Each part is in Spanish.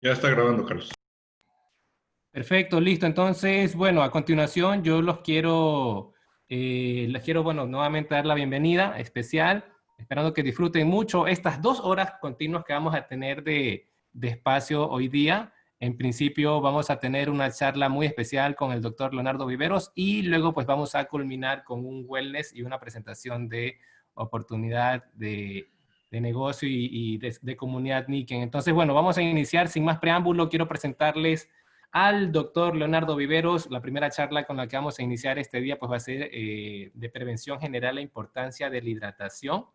Ya está grabando, Carlos. Perfecto, listo. Entonces, bueno, a continuación yo les quiero, bueno, nuevamente dar la bienvenida especial, esperando que disfruten mucho estas 2 horas continuas que vamos a tener de espacio hoy día. En principio vamos a tener una charla muy especial con el doctor Leonardo Viveros y luego pues vamos a culminar con un wellness y una presentación de oportunidad de negocio y de comunidad Niken. Entonces, bueno, vamos a iniciar sin más preámbulo. Quiero presentarles al doctor Leonardo Viveros. La primera charla con la que vamos a iniciar este día pues va a ser de prevención general e importancia de la hidratación.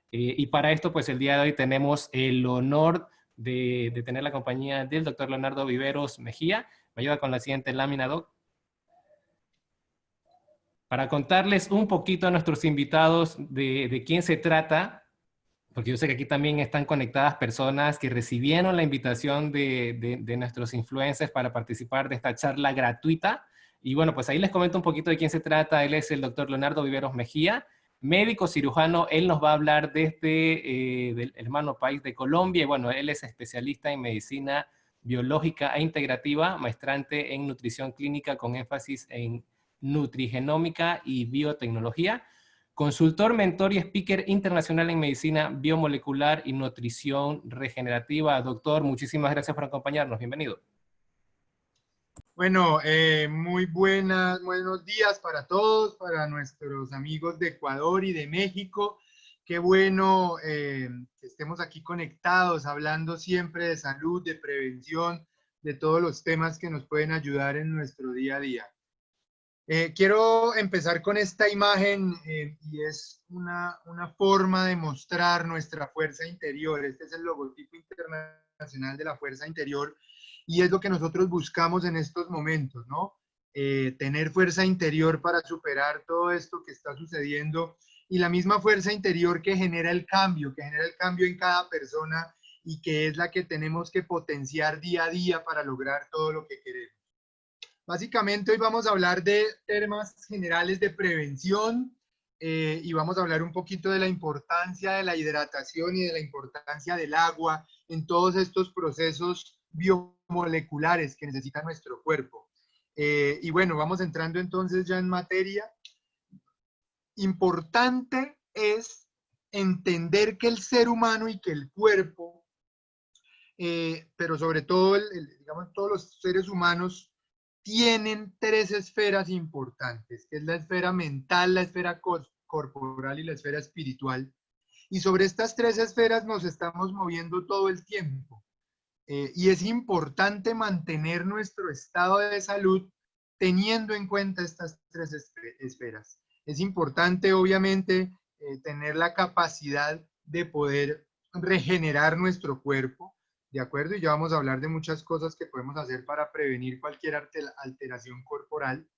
Y para esto pues el día de hoy tenemos el honor de tener la compañía del doctor Leonardo Viveros Mejía. Me ayuda con la siguiente lámina, doc. Para contarles un poquito a nuestros invitados de quién se trata, porque yo sé que aquí también están conectadas personas que recibieron la invitación de nuestros influencers para participar de esta charla gratuita. Y bueno, pues ahí les comento un poquito de quién se trata. Él es el doctor Leonardo Viveros Mejía, médico cirujano. Él nos va a hablar del hermano país de Colombia. Y bueno, él es especialista en medicina biológica e integrativa, maestrante en nutrición clínica con énfasis en nutrigenómica y biotecnología. Consultor, mentor y speaker internacional en medicina biomolecular y nutrición regenerativa. Doctor, muchísimas gracias por acompañarnos. Bienvenido. Bueno, buenos días para todos, para nuestros amigos de Ecuador y de México. Qué bueno que estemos aquí conectados, hablando siempre de salud, de prevención, de todos los temas que nos pueden ayudar en nuestro día a día. Quiero empezar con esta imagen y es una forma de mostrar nuestra fuerza interior. Este es el logotipo internacional de la fuerza interior y es lo que nosotros buscamos en estos momentos, ¿no? Tener fuerza interior para superar todo esto que está sucediendo y la misma fuerza interior que genera el cambio en cada persona y que es la que tenemos que potenciar día a día para lograr todo lo que queremos. Básicamente hoy vamos a hablar de temas generales de prevención y vamos a hablar un poquito de la importancia de la hidratación y de la importancia del agua en todos estos procesos biomoleculares que necesita nuestro cuerpo. Y bueno, vamos entrando entonces ya en materia. Importante es entender que el ser humano y que el cuerpo, pero sobre todo, digamos, todos los seres humanos tienen 3 esferas importantes, que es la esfera mental, la esfera corporal y la esfera espiritual. Y sobre estas 3 esferas nos estamos moviendo todo el tiempo. Y es importante mantener nuestro estado de salud teniendo en cuenta estas 3 esferas. Es importante, obviamente, tener la capacidad de poder regenerar nuestro cuerpo, ¿de acuerdo? Y ya vamos a hablar de muchas cosas que podemos hacer para prevenir cualquier alteración corporal.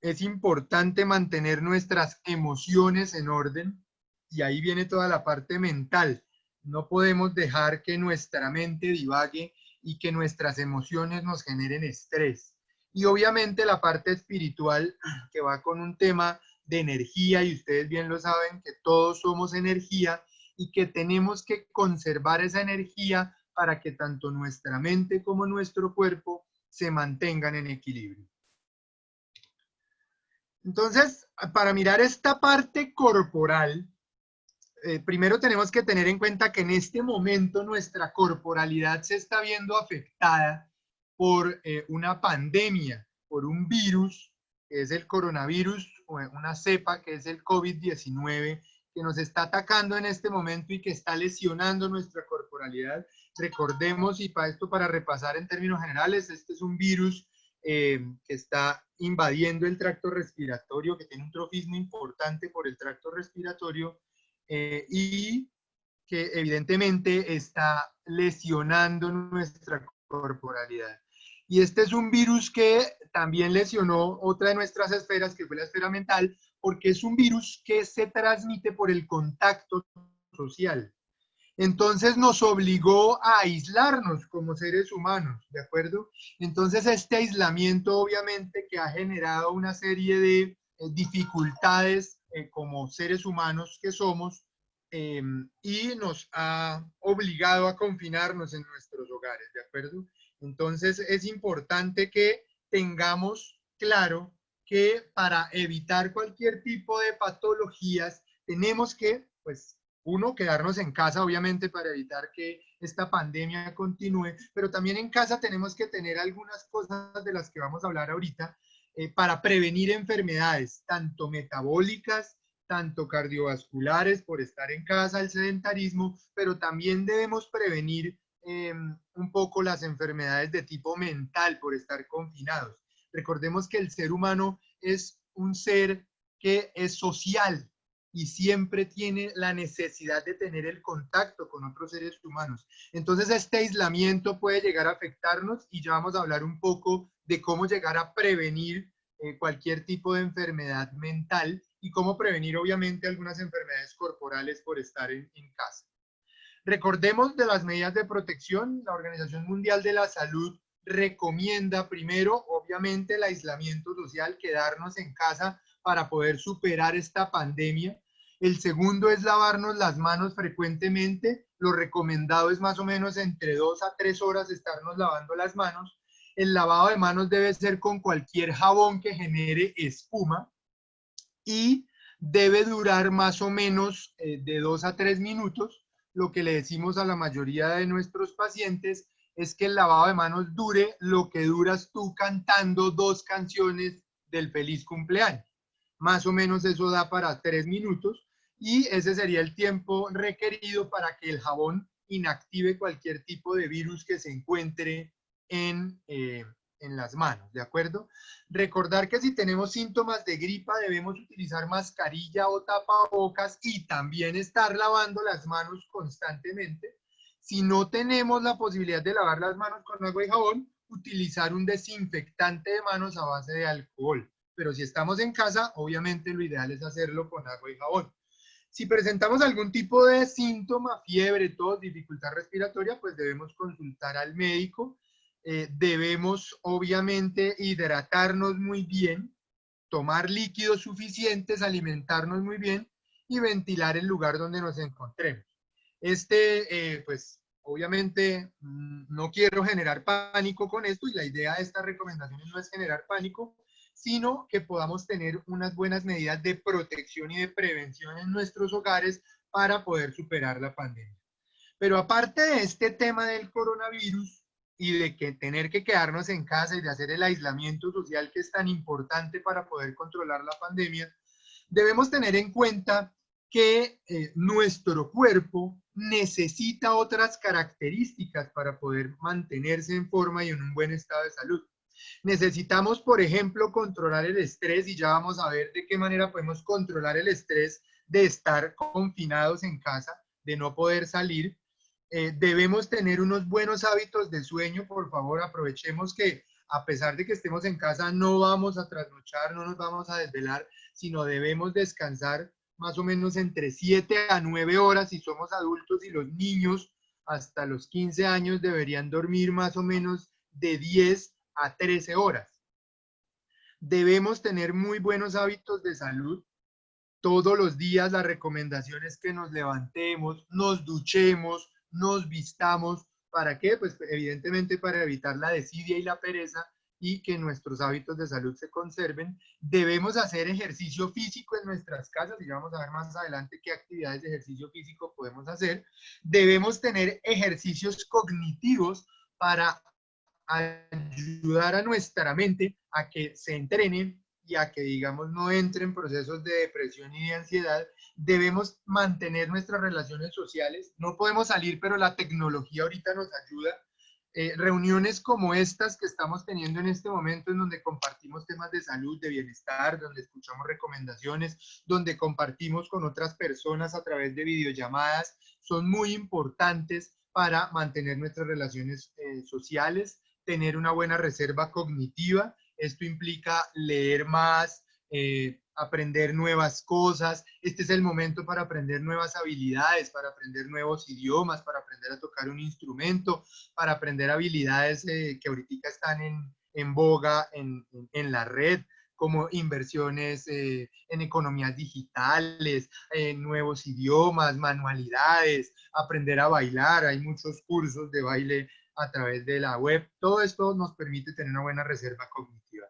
Es importante mantener nuestras emociones en orden y ahí viene toda la parte mental. No podemos dejar que nuestra mente divague y que nuestras emociones nos generen estrés. Y obviamente la parte espiritual que va con un tema de energía y ustedes bien lo saben que todos somos energía y que tenemos que conservar esa energía para que tanto nuestra mente como nuestro cuerpo se mantengan en equilibrio. Entonces, para mirar esta parte corporal, primero tenemos que tener en cuenta que en este momento nuestra corporalidad se está viendo afectada por una pandemia, por un virus, que es el coronavirus, o una cepa que es el COVID-19, que nos está atacando en este momento y que está lesionando nuestra corporalidad. Recordemos, y para esto, para repasar en términos generales, este es un virus que está invadiendo el tracto respiratorio, que tiene un trofismo importante por el tracto respiratorio y que evidentemente está lesionando nuestra corporalidad. Y este es un virus que también lesionó otra de nuestras esferas, que fue la esfera mental, porque es un virus que se transmite por el contacto social. Entonces nos obligó a aislarnos como seres humanos, ¿de acuerdo? Entonces este aislamiento obviamente que ha generado una serie de dificultades como seres humanos que somos, y nos ha obligado a confinarnos en nuestros hogares, ¿de acuerdo? Entonces es importante que tengamos claro que para evitar cualquier tipo de patologías tenemos que, pues, uno, quedarnos en casa, obviamente, para evitar que esta pandemia continúe, pero también en casa tenemos que tener algunas cosas de las que vamos a hablar ahorita para prevenir enfermedades, tanto metabólicas, tanto cardiovasculares por estar en casa, el sedentarismo, pero también debemos prevenir un poco las enfermedades de tipo mental por estar confinados. Recordemos que el ser humano es un ser que es social y siempre tiene la necesidad de tener el contacto con otros seres humanos. Entonces este aislamiento puede llegar a afectarnos y ya vamos a hablar un poco de cómo llegar a prevenir cualquier tipo de enfermedad mental y cómo prevenir obviamente algunas enfermedades corporales por estar en casa. Recordemos de las medidas de protección, la Organización Mundial de la Salud recomienda primero, obviamente, el aislamiento social, quedarnos en casa para poder superar esta pandemia. El segundo es lavarnos las manos frecuentemente. Lo recomendado es más o menos entre 2 a 3 horas estarnos lavando las manos. El lavado de manos debe ser con cualquier jabón que genere espuma y debe durar más o menos de 2 a 3 minutos. Lo que le decimos a la mayoría de nuestros pacientes es que el lavado de manos dure lo que duras tú cantando 2 canciones del feliz cumpleaños. Más o menos eso da para 3 minutos y ese sería el tiempo requerido para que el jabón inactive cualquier tipo de virus que se encuentre en las manos, ¿de acuerdo? Recordar que si tenemos síntomas de gripa debemos utilizar mascarilla o tapabocas y también estar lavando las manos constantemente. Si no tenemos la posibilidad de lavar las manos con agua y jabón, utilizar un desinfectante de manos a base de alcohol. Pero si estamos en casa, obviamente lo ideal es hacerlo con agua y jabón. Si presentamos algún tipo de síntoma, fiebre, tos, dificultad respiratoria, pues debemos consultar al médico. Debemos obviamente hidratarnos muy bien, tomar líquidos suficientes, alimentarnos muy bien y ventilar el lugar donde nos encontremos. Pues obviamente no quiero generar pánico con esto y la idea de estas recomendaciones no es generar pánico, sino que podamos tener unas buenas medidas de protección y de prevención en nuestros hogares para poder superar la pandemia. Pero aparte de este tema del coronavirus y de que tener que quedarnos en casa y de hacer el aislamiento social que es tan importante para poder controlar la pandemia, debemos tener en cuenta que nuestro cuerpo necesita otras características para poder mantenerse en forma y en un buen estado de salud. Necesitamos, por ejemplo, controlar el estrés y ya vamos a ver de qué manera podemos controlar el estrés de estar confinados en casa, de no poder salir. Debemos tener unos buenos hábitos de sueño, por favor, aprovechemos que a pesar de que estemos en casa, no vamos a trasnochar, no nos vamos a desvelar, sino debemos descansar más o menos entre 7 a 9 horas si somos adultos y los niños hasta los 15 años deberían dormir más o menos de 10 a 13 horas. Debemos tener muy buenos hábitos de salud. Todos los días la recomendación es que nos levantemos, nos duchemos, nos vistamos. ¿Para qué? Pues evidentemente para evitar la desidia y la pereza y que nuestros hábitos de salud se conserven. Debemos hacer ejercicio físico en nuestras casas y vamos a ver más adelante qué actividades de ejercicio físico podemos hacer. Debemos tener ejercicios cognitivos para ayudar a nuestra mente a que se entrene y a que, digamos, no entre en procesos de depresión y de ansiedad. Debemos mantener nuestras relaciones sociales. No podemos salir, pero la tecnología ahorita nos ayuda. Reuniones como estas que estamos teniendo en este momento, en donde compartimos temas de salud, de bienestar, donde escuchamos recomendaciones, donde compartimos con otras personas a través de videollamadas, son muy importantes para mantener nuestras relaciones sociales, tener una buena reserva cognitiva. Esto implica leer más, aprender nuevas cosas. Este es el momento para aprender nuevas habilidades, para aprender nuevos idiomas, para aprender a tocar un instrumento, para aprender habilidades que ahorita están en boga en la red, como inversiones en economías digitales, nuevos idiomas, manualidades, aprender a bailar. Hay muchos cursos de baile a través de la web. Todo esto nos permite tener una buena reserva cognitiva.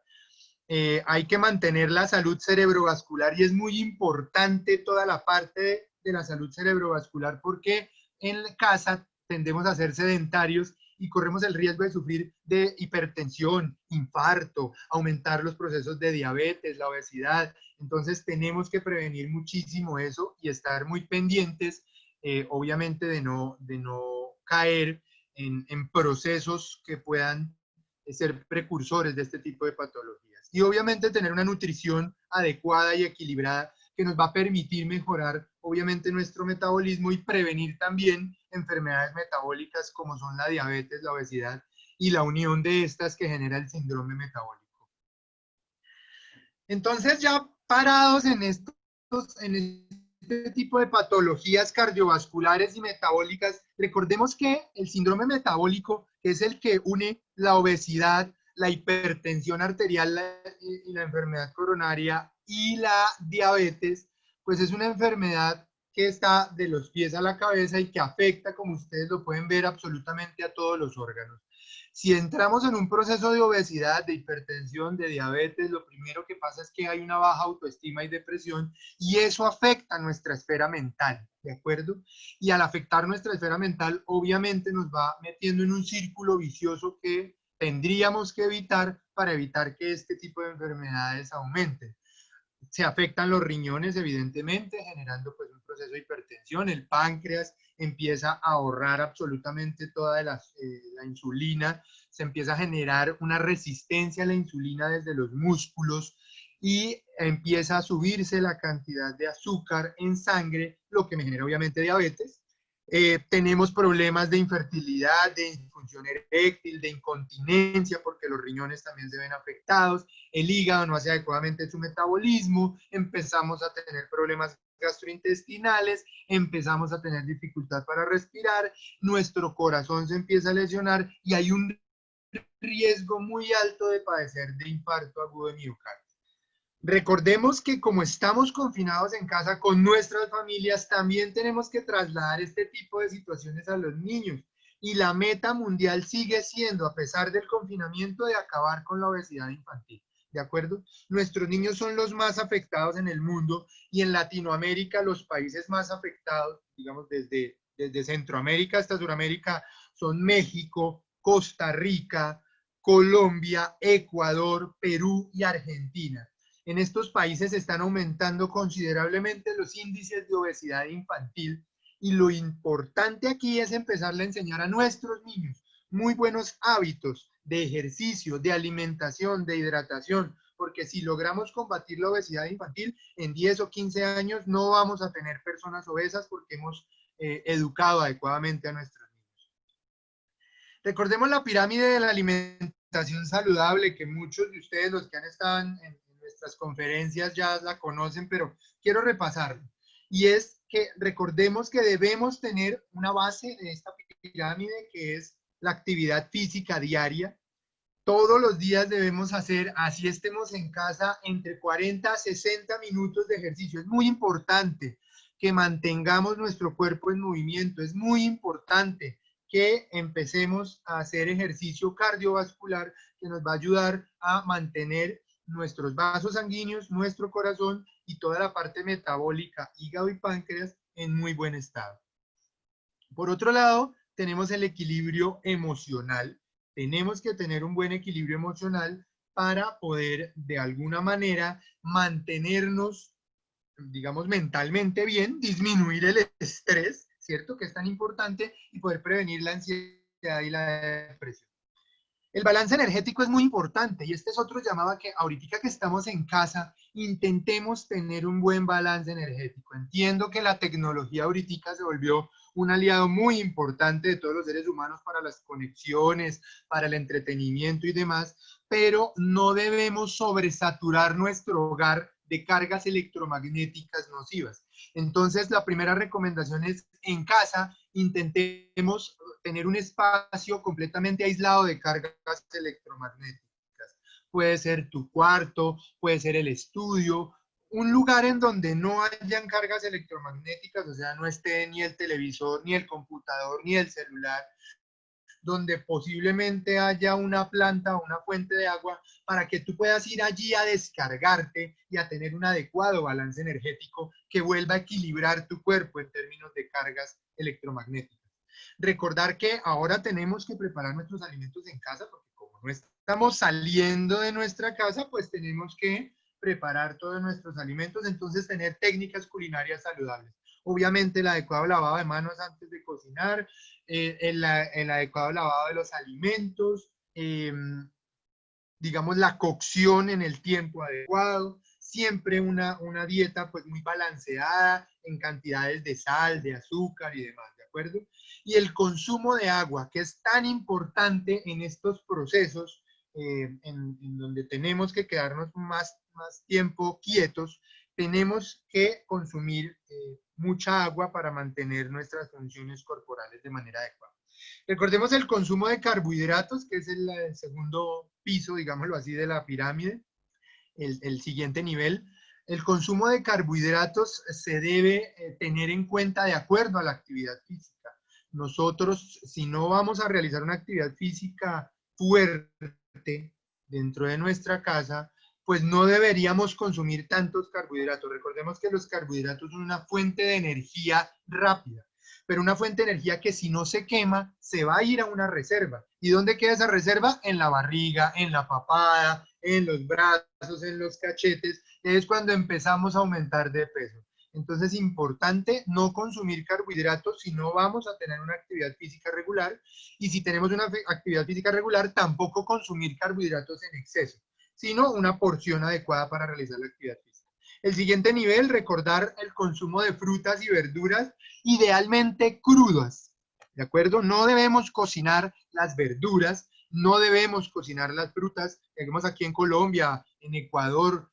Hay que mantener la salud cerebrovascular y es muy importante toda la parte de la salud cerebrovascular porque en casa tendemos a ser sedentarios y corremos el riesgo de sufrir de hipertensión, infarto, aumentar los procesos de diabetes, la obesidad. Entonces tenemos que prevenir muchísimo eso y estar muy pendientes, obviamente, de no caer en procesos que puedan ser precursores de este tipo de patologías. Y obviamente tener una nutrición adecuada y equilibrada que nos va a permitir mejorar obviamente nuestro metabolismo y prevenir también enfermedades metabólicas como son la diabetes, la obesidad y la unión de estas que genera el síndrome metabólico. Entonces, ya parados en este tipo de patologías cardiovasculares y metabólicas, recordemos que el síndrome metabólico es el que une la obesidad, la hipertensión arterial y la enfermedad coronaria y la diabetes, pues es una enfermedad que está de los pies a la cabeza y que afecta, como ustedes lo pueden ver, absolutamente a todos los órganos. Si entramos en un proceso de obesidad, de hipertensión, de diabetes, lo primero que pasa es que hay una baja autoestima y depresión y eso afecta nuestra esfera mental, ¿de acuerdo? Y al afectar nuestra esfera mental, obviamente nos va metiendo en un círculo vicioso que tendríamos que evitar para evitar que este tipo de enfermedades aumenten. Se afectan los riñones, evidentemente, generando pues un proceso de hipertensión. El páncreas empieza a ahorrar absolutamente toda la insulina, se empieza a generar una resistencia a la insulina desde los músculos y empieza a subirse la cantidad de azúcar en sangre, lo que me genera obviamente diabetes. Tenemos problemas de infertilidad, de disfunción eréctil, de incontinencia, porque los riñones también se ven afectados, el hígado no hace adecuadamente su metabolismo, empezamos a tener problemas gastrointestinales, empezamos a tener dificultad para respirar, nuestro corazón se empieza a lesionar y hay un riesgo muy alto de padecer de infarto agudo de miocardio. Recordemos que como estamos confinados en casa con nuestras familias, también tenemos que trasladar este tipo de situaciones a los niños. Y la meta mundial sigue siendo, a pesar del confinamiento, de acabar con la obesidad infantil. ¿De acuerdo? Nuestros niños son los más afectados en el mundo y en Latinoamérica los países más afectados, digamos desde Centroamérica hasta Sudamérica, son México, Costa Rica, Colombia, Ecuador, Perú y Argentina. En estos países están aumentando considerablemente los índices de obesidad infantil y lo importante aquí es empezarle a enseñar a nuestros niños muy buenos hábitos de ejercicio, de alimentación, de hidratación, porque si logramos combatir la obesidad infantil, en 10 o 15 años no vamos a tener personas obesas porque hemos educado adecuadamente a nuestros niños. Recordemos la pirámide de la alimentación saludable, que muchos de ustedes, los que han estado en nuestras conferencias, ya la conocen, pero quiero repasarlo. Y es que recordemos que debemos tener una base de esta pirámide, que es la actividad física diaria. Todos los días debemos hacer, así estemos en casa, entre 40 a 60 minutos de ejercicio. Es muy importante que mantengamos nuestro cuerpo en movimiento. Es muy importante que empecemos a hacer ejercicio cardiovascular que nos va a ayudar a mantener nuestros vasos sanguíneos, nuestro corazón y toda la parte metabólica, hígado y páncreas, en muy buen estado. Por otro lado, tenemos el equilibrio emocional. Tenemos que tener un buen equilibrio emocional para poder, de alguna manera, mantenernos, digamos, mentalmente bien, disminuir el estrés, ¿cierto? Que es tan importante, y poder prevenir la ansiedad y la depresión. El balance energético es muy importante y este es otro llamado a que ahorita que estamos en casa intentemos tener un buen balance energético. Entiendo que la tecnología ahorita se volvió un aliado muy importante de todos los seres humanos para las conexiones, para el entretenimiento y demás, pero no debemos sobresaturar nuestro hogar de cargas electromagnéticas nocivas. Entonces, la primera recomendación es en casa intentemos tener un espacio completamente aislado de cargas electromagnéticas. puede ser tu cuarto, puede ser el estudio, un lugar en donde no hayan cargas electromagnéticas, o sea, no esté ni el televisor, ni el computador, ni el celular, donde posiblemente haya una planta o una fuente de agua para que tú puedas ir allí a descargarte y a tener un adecuado balance energético que vuelva a equilibrar tu cuerpo en términos de cargas electromagnéticas. Recordar que ahora tenemos que preparar nuestros alimentos en casa porque como no estamos saliendo de nuestra casa, pues tenemos que preparar todos nuestros alimentos, entonces tener técnicas culinarias saludables. Obviamente el adecuado lavado de manos antes de cocinar, el adecuado lavado de los alimentos, digamos la cocción en el tiempo adecuado, siempre una dieta pues muy balanceada en cantidades de sal, de azúcar y demás, ¿de acuerdo? Y el consumo de agua, que es tan importante en estos procesos en donde tenemos que quedarnos más tiempo quietos, tenemos que consumir mucha agua para mantener nuestras funciones corporales de manera adecuada. Recordemos el consumo de carbohidratos, que es el segundo piso, digámoslo así, de la pirámide, el siguiente nivel. El consumo de carbohidratos se debe tener en cuenta de acuerdo a la actividad física. Nosotros, si no vamos a realizar una actividad física fuerte dentro de nuestra casa, pues no deberíamos consumir tantos carbohidratos. Recordemos que los carbohidratos son una fuente de energía rápida, pero una fuente de energía que si no se quema, se va a ir a una reserva. ¿Y dónde queda esa reserva? En la barriga, en la papada, en los brazos, en los cachetes. Es cuando empezamos a aumentar de peso. Entonces es importante no consumir carbohidratos si no vamos a tener una actividad física regular, y si tenemos una actividad física regular, tampoco consumir carbohidratos en exceso, sino una porción adecuada para realizar la actividad física. El siguiente nivel, recordar el consumo de frutas y verduras, idealmente crudas, ¿de acuerdo? No debemos cocinar las verduras, no debemos cocinar las frutas. Tenemos aquí en Colombia, en Ecuador,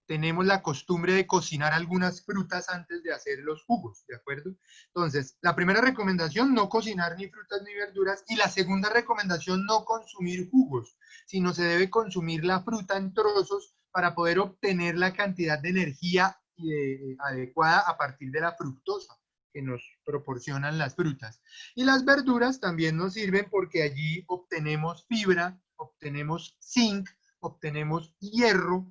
tenemos la costumbre de cocinar algunas frutas antes de hacer los jugos, ¿de acuerdo? Entonces, la primera recomendación, no cocinar ni frutas ni verduras, y la segunda recomendación, no consumir jugos, sino se debe consumir la fruta en trozos para poder obtener la cantidad de energía adecuada a partir de la fructosa que nos proporcionan las frutas. Y las verduras también nos sirven porque allí obtenemos fibra, obtenemos zinc, obtenemos hierro,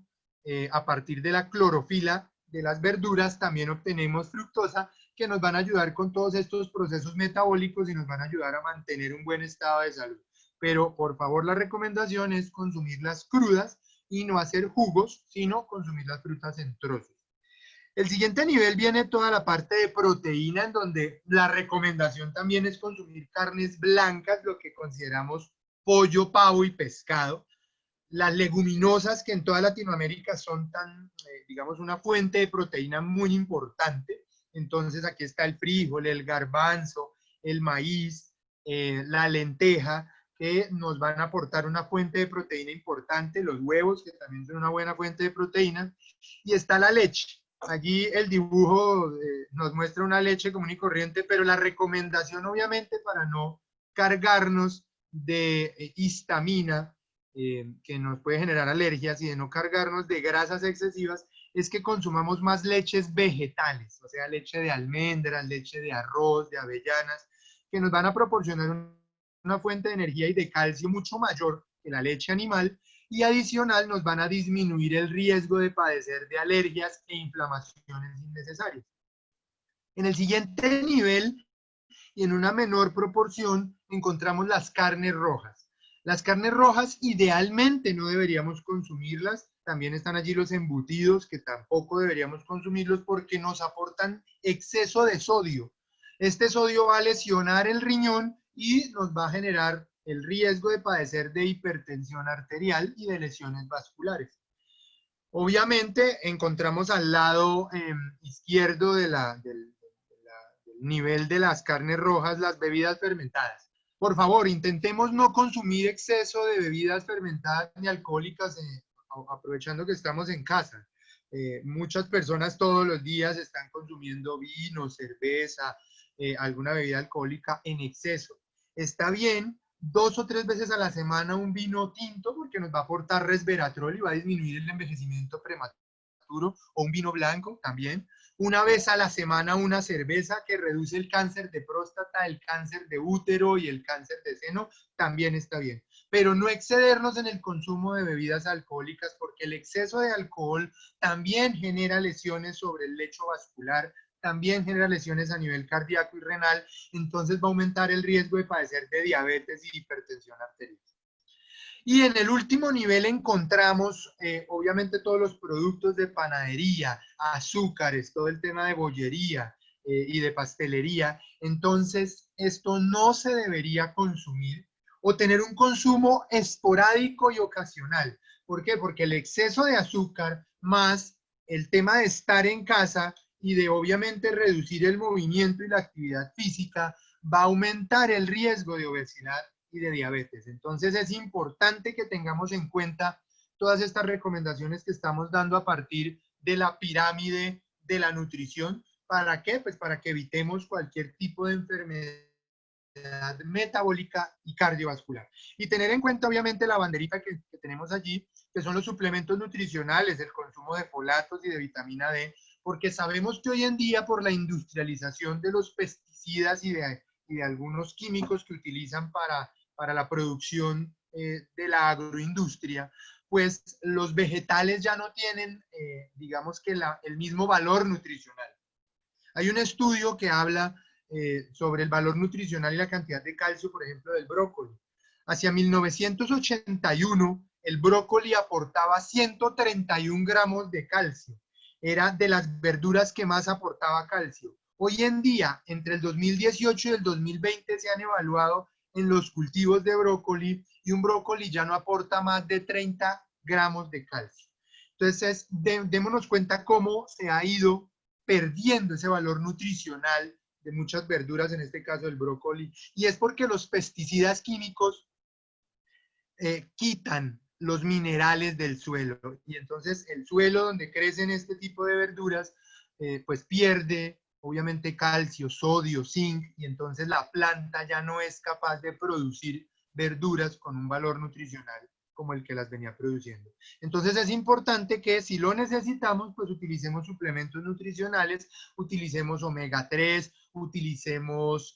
a partir de la clorofila de las verduras también obtenemos fructosa, que nos van a ayudar con todos estos procesos metabólicos y nos van a ayudar a mantener un buen estado de salud. Pero por favor, la recomendación es consumirlas crudas y no hacer jugos, sino consumir las frutas en trozos. El siguiente nivel viene toda la parte de proteína, en donde la recomendación también es consumir carnes blancas, lo que consideramos pollo, pavo y pescado. Las leguminosas, que en toda Latinoamérica son tan, digamos, una fuente de proteína muy importante. Entonces aquí está el frijol, el garbanzo, el maíz, la lenteja, que nos van a aportar una fuente de proteína importante, los huevos, que también son una buena fuente de proteína, y está la leche. Allí el dibujo nos muestra una leche común y corriente, pero la recomendación, obviamente, para no cargarnos de histamina, que nos puede generar alergias, y de no cargarnos de grasas excesivas, es que consumamos más leches vegetales, o sea, leche de almendras, leche de arroz, de avellanas, que nos van a proporcionar una fuente de energía y de calcio mucho mayor que la leche animal, y adicional nos van a disminuir el riesgo de padecer de alergias e inflamaciones innecesarias. En el siguiente nivel, y en una menor proporción, encontramos las carnes rojas. Las carnes rojas idealmente no deberíamos consumirlas. También están allí los embutidos, que tampoco deberíamos consumirlos porque nos aportan exceso de sodio. Este sodio va a lesionar el riñón y nos va a generar el riesgo de padecer de hipertensión arterial y de lesiones vasculares. Obviamente encontramos al lado izquierdo del nivel de las carnes rojas las bebidas fermentadas. Por favor, intentemos no consumir exceso de bebidas fermentadas ni alcohólicas, aprovechando que estamos en casa. Muchas personas todos los días están consumiendo vino, cerveza, alguna bebida alcohólica en exceso. Está bien 2 o 3 veces a la semana un vino tinto, porque nos va a aportar resveratrol y va a disminuir el envejecimiento prematuro, o un vino blanco también. Una vez a la semana una cerveza, que reduce el cáncer de próstata, el cáncer de útero y el cáncer de seno, también está bien. Pero no excedernos en el consumo de bebidas alcohólicas, porque el exceso de alcohol también genera lesiones sobre el lecho vascular, también genera lesiones a nivel cardíaco y renal, entonces va a aumentar el riesgo de padecer de diabetes y hipertensión arterial. Y en el último nivel encontramos, obviamente, todos los productos de panadería, azúcares, todo el tema de bollería y de pastelería. Entonces, esto no se debería consumir o tener un consumo esporádico y ocasional. ¿Por qué? Porque el exceso de azúcar más el tema de estar en casa y de obviamente reducir el movimiento y la actividad física va a aumentar el riesgo de obesidad y de diabetes. Entonces es importante que tengamos en cuenta todas estas recomendaciones que estamos dando a partir de la pirámide de la nutrición. ¿Para qué? Pues para que evitemos cualquier tipo de enfermedad metabólica y cardiovascular. Y tener en cuenta, obviamente, la banderita que tenemos allí, que son los suplementos nutricionales, el consumo de folatos y de vitamina D, porque sabemos que hoy en día, por la industrialización de los pesticidas y de algunos químicos que utilizan para la producción de la agroindustria, pues los vegetales ya no tienen, digamos que el mismo valor nutricional. Hay un estudio que habla sobre el valor nutricional y la cantidad de calcio, por ejemplo, del brócoli. Hacia 1981, el brócoli aportaba 131 gramos de calcio. Era de las verduras que más aportaba calcio. Hoy en día, entre el 2018 y el 2020, se han evaluado en los cultivos de brócoli y un brócoli ya no aporta más de 30 gramos de calcio. Entonces, démonos cuenta cómo se ha ido perdiendo ese valor nutricional de muchas verduras, en este caso el brócoli, y es porque los pesticidas químicos quitan los minerales del suelo, y entonces el suelo donde crecen este tipo de verduras, pues pierde obviamente calcio, sodio, zinc, y entonces la planta ya no es capaz de producir verduras con un valor nutricional como el que las venía produciendo. Entonces es importante que si lo necesitamos, pues utilicemos suplementos nutricionales, utilicemos omega 3, utilicemos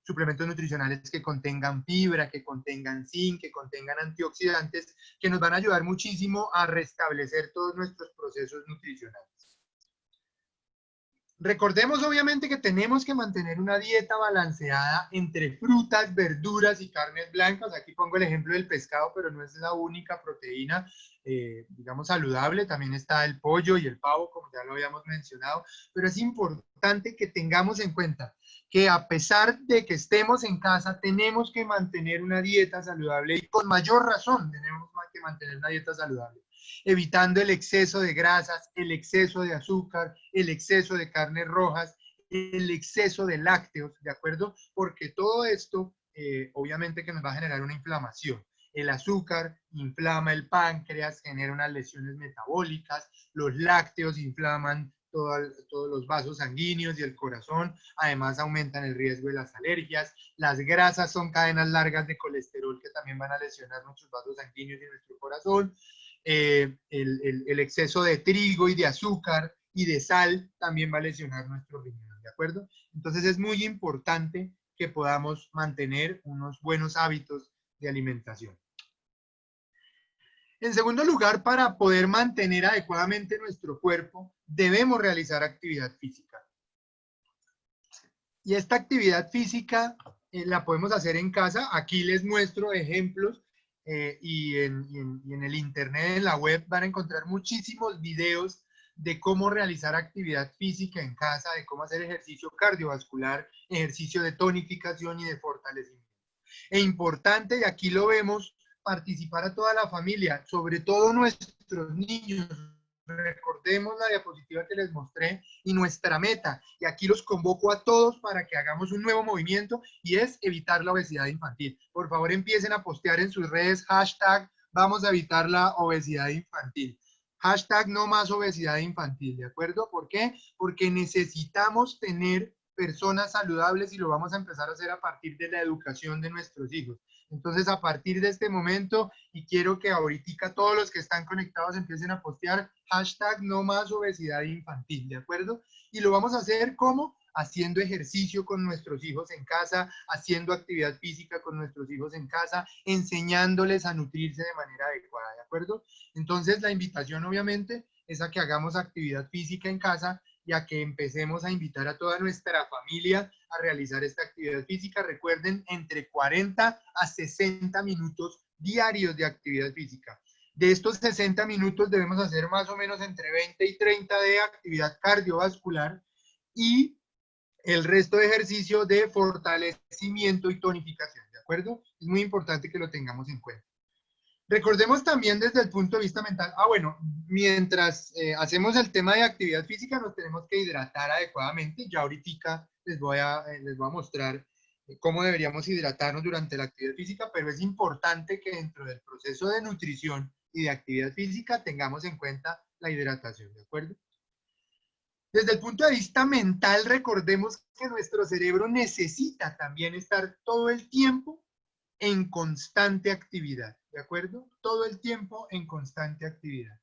suplementos nutricionales que contengan fibra, que contengan zinc, que contengan antioxidantes, que nos van a ayudar muchísimo a restablecer todos nuestros procesos nutricionales. Recordemos obviamente que tenemos que mantener una dieta balanceada entre frutas, verduras y carnes blancas. Aquí pongo el ejemplo del pescado, pero no es la única proteína, digamos, saludable. También está el pollo y el pavo, como ya lo habíamos mencionado. Pero es importante que tengamos en cuenta que a pesar de que estemos en casa, tenemos que mantener una dieta saludable, y con mayor razón tenemos que mantener una dieta saludable, evitando el exceso de grasas, el exceso de azúcar, el exceso de carnes rojas, el exceso de lácteos, ¿de acuerdo? Porque todo esto, obviamente que nos va a generar una inflamación. El azúcar inflama el páncreas, genera unas lesiones metabólicas, los lácteos inflaman todos los vasos sanguíneos y el corazón, además aumentan el riesgo de las alergias, las grasas son cadenas largas de colesterol que también van a lesionar nuestros vasos sanguíneos y nuestro corazón, el exceso de trigo y de azúcar y de sal también va a lesionar nuestro riñón, ¿de acuerdo? Entonces es muy importante que podamos mantener unos buenos hábitos de alimentación. En segundo lugar, para poder mantener adecuadamente nuestro cuerpo, debemos realizar actividad física. Y esta actividad física la podemos hacer en casa. Aquí les muestro ejemplos y en el internet, en la web, van a encontrar muchísimos videos de cómo realizar actividad física en casa, de cómo hacer ejercicio cardiovascular, ejercicio de tonificación y de fortalecimiento. E importante, y aquí lo vemos, participar a toda la familia, sobre todo nuestros niños. Recordemos la diapositiva que les mostré y nuestra meta, y aquí los convoco a todos para que hagamos un nuevo movimiento, y es evitar la obesidad infantil. Por favor, empiecen a postear en sus redes hashtag vamos a evitar la obesidad infantil. Hashtag no más obesidad infantil, ¿de acuerdo? ¿Por qué? Porque necesitamos tener personas saludables y lo vamos a empezar a hacer a partir de la educación de nuestros hijos. Entonces, a partir de este momento, y quiero que ahorita todos los que están conectados empiecen a postear hashtag no más obesidad infantil, ¿de acuerdo? Y lo vamos a hacer como haciendo ejercicio con nuestros hijos en casa, haciendo actividad física con nuestros hijos en casa, enseñándoles a nutrirse de manera adecuada, ¿de acuerdo? Entonces, la invitación obviamente es a que hagamos actividad física en casa y a que empecemos a invitar a toda nuestra familia a realizar esta actividad física. Recuerden, entre 40 a 60 minutos diarios de actividad física. De estos 60 minutos debemos hacer más o menos entre 20 y 30 de actividad cardiovascular y el resto de ejercicio de fortalecimiento y tonificación, ¿de acuerdo? Es muy importante que lo tengamos en cuenta. Recordemos también desde el punto de vista mental, bueno, mientras hacemos el tema de actividad física nos tenemos que hidratar adecuadamente. Ya ahorita les voy a mostrar cómo deberíamos hidratarnos durante la actividad física, pero es importante que dentro del proceso de nutrición y de actividad física tengamos en cuenta la hidratación, ¿de acuerdo? Desde el punto de vista mental, recordemos que nuestro cerebro necesita también estar todo el tiempo en constante actividad, ¿de acuerdo? Todo el tiempo en constante actividad.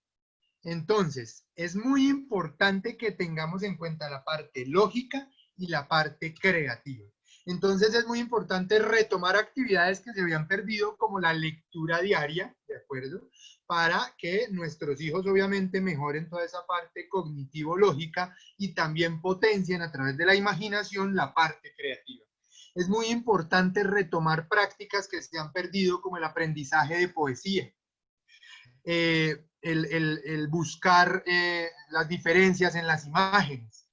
Entonces, es muy importante que tengamos en cuenta la parte lógica y la parte creativa. Entonces, es muy importante retomar actividades que se habían perdido, como la lectura diaria, ¿de acuerdo? Para que nuestros hijos obviamente mejoren toda esa parte cognitivo-lógica y también potencien a través de la imaginación la parte creativa. Es muy importante retomar prácticas que se han perdido, como el aprendizaje de poesía, el buscar las diferencias en las imágenes,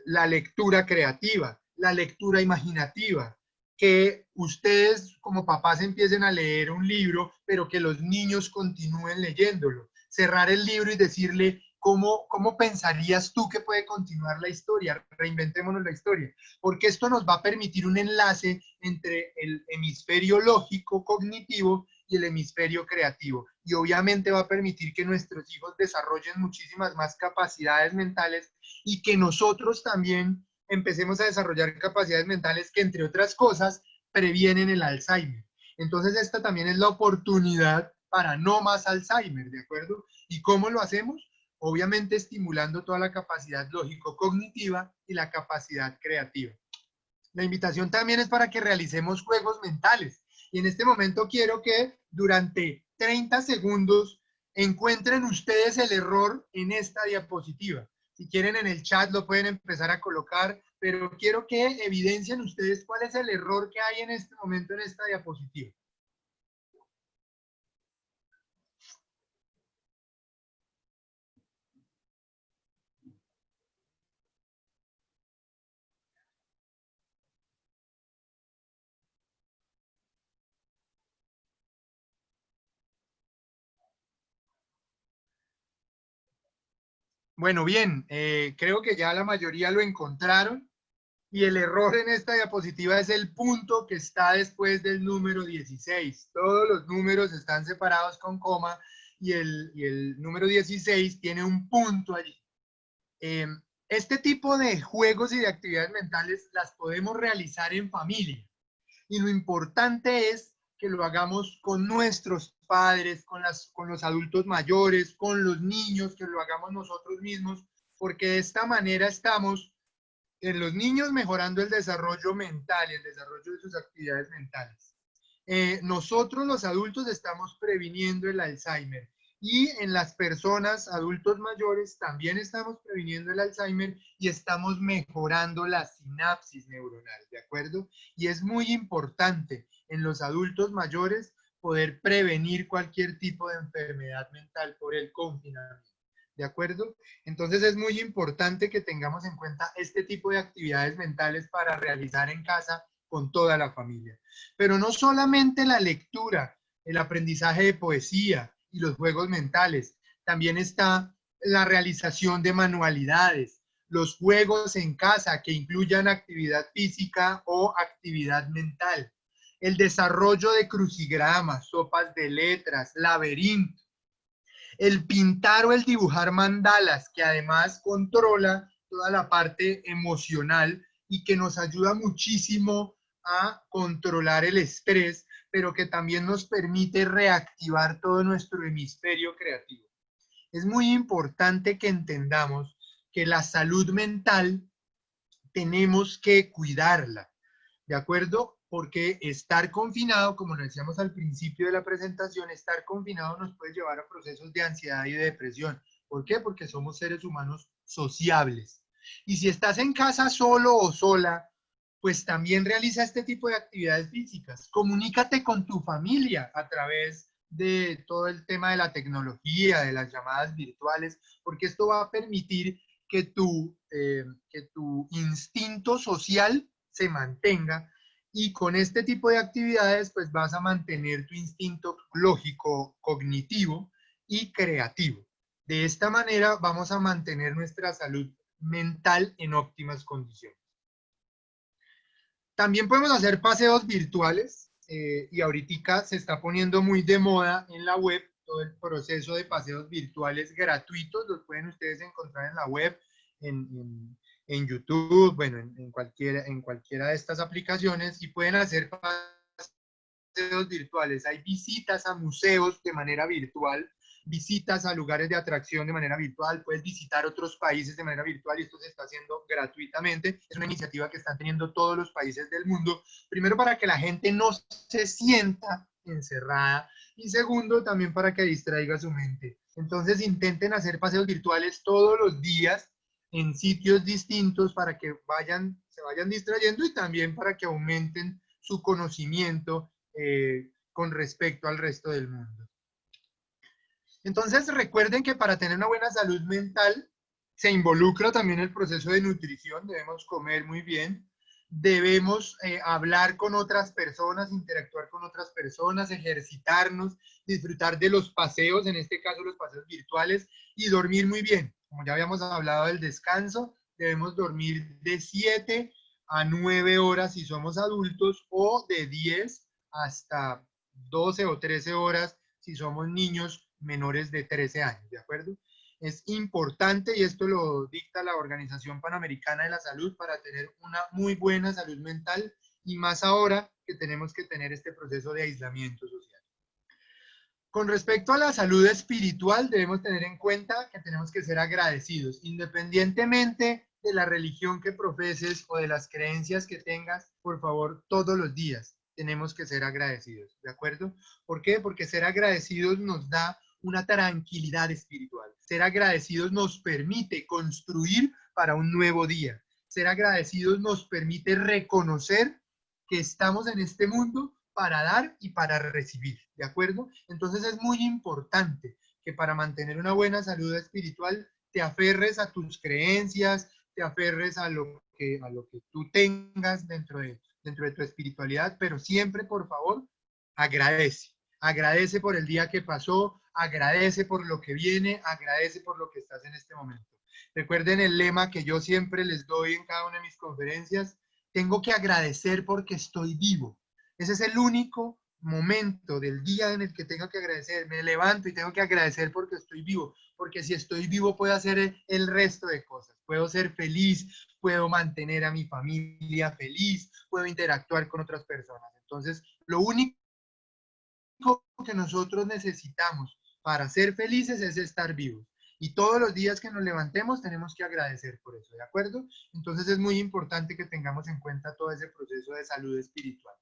la lectura creativa, la lectura imaginativa, que ustedes como papás empiecen a leer un libro, pero que los niños continúen leyéndolo, cerrar el libro y decirle, ¿cómo pensarías tú que puede continuar la historia? Reinventémonos la historia, porque esto nos va a permitir un enlace entre el hemisferio lógico cognitivo y el hemisferio creativo, y obviamente va a permitir que nuestros hijos desarrollen muchísimas más capacidades mentales y que nosotros también empecemos a desarrollar capacidades mentales que, entre otras cosas, previenen el Alzheimer. Entonces, esta también es la oportunidad para no más Alzheimer, ¿de acuerdo? ¿Y cómo lo hacemos? Obviamente estimulando toda la capacidad lógico-cognitiva y la capacidad creativa. La invitación también es para que realicemos juegos mentales. Y en este momento quiero que durante 30 segundos encuentren ustedes el error en esta diapositiva. Si quieren en el chat lo pueden empezar a colocar, pero quiero que evidencien ustedes cuál es el error que hay en este momento en esta diapositiva. Bueno, bien, creo que ya la mayoría lo encontraron. Y el error en esta diapositiva es el punto que está después del número 16. Todos los números están separados con coma y el número 16 tiene un punto allí. Este tipo de juegos y de actividades mentales las podemos realizar en familia. Y lo importante es que lo hagamos con nuestros padres, con los adultos mayores, con los niños, que lo hagamos nosotros mismos, porque de esta manera estamos en los niños mejorando el desarrollo mental y el desarrollo de sus actividades mentales. Nosotros los adultos estamos previniendo el Alzheimer y en las personas adultos mayores también estamos previniendo el Alzheimer y estamos mejorando la sinapsis neuronal, ¿de acuerdo? Y es muy importante en los adultos mayores poder prevenir cualquier tipo de enfermedad mental por el confinamiento. ¿De acuerdo? Entonces es muy importante que tengamos en cuenta este tipo de actividades mentales para realizar en casa con toda la familia. Pero no solamente la lectura, el aprendizaje de poesía y los juegos mentales, también está la realización de manualidades, los juegos en casa que incluyan actividad física o actividad mental, el desarrollo de crucigramas, sopas de letras, laberintos, el pintar o el dibujar mandalas, que además controla toda la parte emocional y que nos ayuda muchísimo a controlar el estrés, pero que también nos permite reactivar todo nuestro hemisferio creativo. Es muy importante que entendamos que la salud mental tenemos que cuidarla, ¿de acuerdo? Porque estar confinado, como lo decíamos al principio de la presentación, estar confinado nos puede llevar a procesos de ansiedad y de depresión. ¿Por qué? Porque somos seres humanos sociables. Y si estás en casa solo o sola, pues también realiza este tipo de actividades físicas. Comunícate con tu familia a través de todo el tema de la tecnología, de las llamadas virtuales, porque esto va a permitir que tu instinto social se mantenga, y con este tipo de actividades pues vas a mantener tu instinto lógico, cognitivo y creativo. De esta manera vamos a mantener nuestra salud mental en óptimas condiciones. También podemos hacer paseos virtuales, y ahorita se está poniendo muy de moda en la web todo el proceso de paseos virtuales gratuitos. Los pueden ustedes encontrar en la web, en YouTube, bueno, en cualquiera de estas aplicaciones, y pueden hacer paseos virtuales. Hay visitas a museos de manera virtual, visitas a lugares de atracción de manera virtual, puedes visitar otros países de manera virtual, y esto se está haciendo gratuitamente. Es una iniciativa que están teniendo todos los países del mundo, primero para que la gente no se sienta encerrada, y segundo también para que distraiga su mente. Entonces intenten hacer paseos virtuales todos los días en sitios distintos para que se vayan distrayendo, y también para que aumenten su conocimiento con respecto al resto del mundo. Entonces recuerden que para tener una buena salud mental se involucra también el proceso de nutrición. Debemos comer muy bien, debemos hablar con otras personas, interactuar con otras personas, ejercitarnos, disfrutar de los paseos, en este caso los paseos virtuales, y dormir muy bien. Como ya habíamos hablado del descanso, debemos dormir de 7 a 9 horas si somos adultos, o de 10 hasta 12 o 13 horas si somos niños menores de 13 años, ¿de acuerdo? Es importante, y esto lo dicta la Organización Panamericana de la Salud, para tener una muy buena salud mental, y más ahora que tenemos que tener este proceso de aislamiento social. Con respecto a la salud espiritual, debemos tener en cuenta que tenemos que ser agradecidos, independientemente de la religión que profeses o de las creencias que tengas. Por favor, todos los días tenemos que ser agradecidos, ¿de acuerdo? ¿Por qué? Porque ser agradecidos nos da una tranquilidad espiritual. Ser agradecidos nos permite construir para un nuevo día. Ser agradecidos nos permite reconocer que estamos en este mundo para dar y para recibir, ¿de acuerdo? Entonces es muy importante que para mantener una buena salud espiritual te aferres a tus creencias, te aferres a lo que tú tengas dentro de tu espiritualidad, pero siempre, por favor, agradece. Agradece por el día que pasó, agradece por lo que viene, agradece por lo que estás en este momento. Recuerden el lema que yo siempre les doy en cada una de mis conferencias: tengo que agradecer porque estoy vivo. Ese es el único momento del día en el que tengo que agradecer. Me levanto y tengo que agradecer porque estoy vivo, porque si estoy vivo puedo hacer el resto de cosas. Puedo ser feliz, puedo mantener a mi familia feliz, puedo interactuar con otras personas. Entonces, lo único que nosotros necesitamos para ser felices es estar vivos. Y todos los días que nos levantemos tenemos que agradecer por eso, ¿de acuerdo? Entonces es muy importante que tengamos en cuenta todo ese proceso de salud espiritual.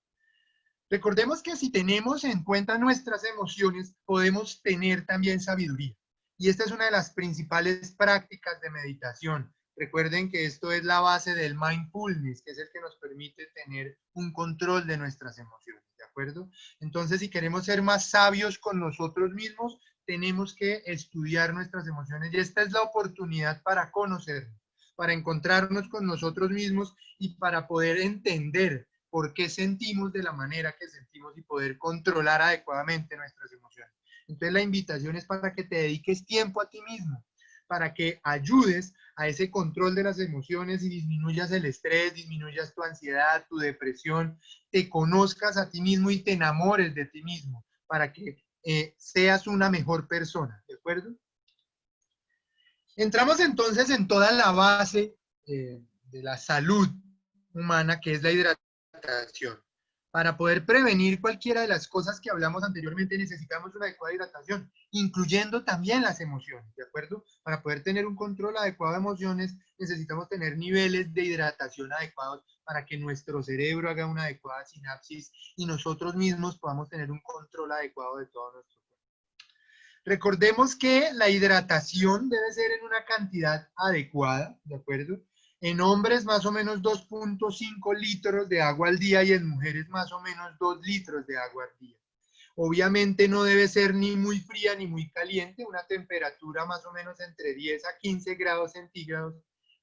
Recordemos que si tenemos en cuenta nuestras emociones, podemos tener también sabiduría. Y esta es una de las principales prácticas de meditación. Recuerden que esto es la base del mindfulness, que es el que nos permite tener un control de nuestras emociones, ¿de acuerdo? Entonces, si queremos ser más sabios con nosotros mismos, tenemos que estudiar nuestras emociones, y esta es la oportunidad para conocernos, para encontrarnos con nosotros mismos y para poder entender por qué sentimos de la manera que sentimos y poder controlar adecuadamente nuestras emociones. Entonces la invitación es para que te dediques tiempo a ti mismo, para que ayudes a ese control de las emociones y disminuyas el estrés, disminuyas tu ansiedad, tu depresión, te conozcas a ti mismo y te enamores de ti mismo, para que seas una mejor persona, ¿de acuerdo? Entramos entonces en toda la base de la salud humana, que es la hidratación. Para poder prevenir cualquiera de las cosas que hablamos anteriormente, necesitamos una adecuada hidratación, incluyendo también las emociones, ¿de acuerdo? Para poder tener un control adecuado de emociones, necesitamos tener niveles de hidratación adecuados para que nuestro cerebro haga una adecuada sinapsis y nosotros mismos podamos tener un control adecuado de todo nuestro cuerpo. Recordemos que la hidratación debe ser en una cantidad adecuada, ¿de acuerdo? En hombres más o menos 2.5 litros de agua al día y en mujeres más o menos 2 litros de agua al día. Obviamente no debe ser ni muy fría ni muy caliente, una temperatura más o menos entre 10 a 15 grados centígrados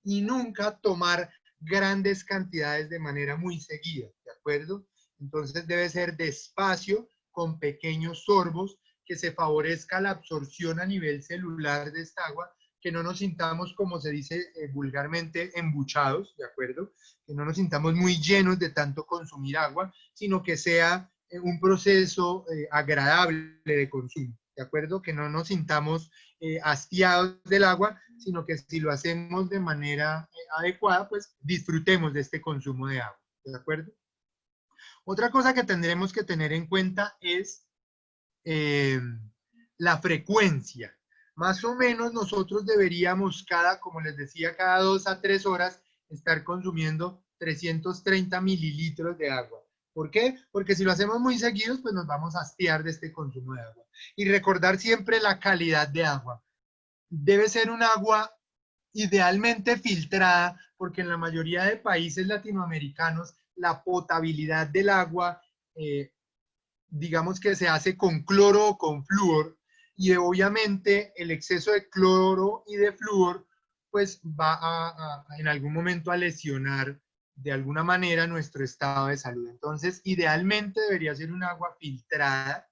y nunca tomar grandes cantidades de manera muy seguida, ¿de acuerdo? Entonces debe ser despacio, con pequeños sorbos, que se favorezca la absorción a nivel celular de esta agua, que no nos sintamos, como se dice vulgarmente, embuchados, ¿de acuerdo? Que no nos sintamos muy llenos de tanto consumir agua, sino que sea un proceso agradable de consumo, ¿de acuerdo? Que no nos sintamos hastiados del agua, sino que si lo hacemos de manera adecuada, pues disfrutemos de este consumo de agua, ¿de acuerdo? Otra cosa que tendremos que tener en cuenta es la frecuencia. Más o menos nosotros deberíamos como les decía, cada 2 a 3 horas estar consumiendo 330 mililitros de agua. ¿Por qué? Porque si lo hacemos muy seguidos, pues nos vamos a hastiar de este consumo de agua. Y recordar siempre la calidad de agua. Debe ser un agua idealmente filtrada, porque en la mayoría de países latinoamericanos la potabilidad del agua digamos que se hace con cloro o con flúor, y obviamente el exceso de cloro y de flúor pues va en algún momento a lesionar de alguna manera nuestro estado de salud. Entonces, idealmente debería ser un agua filtrada,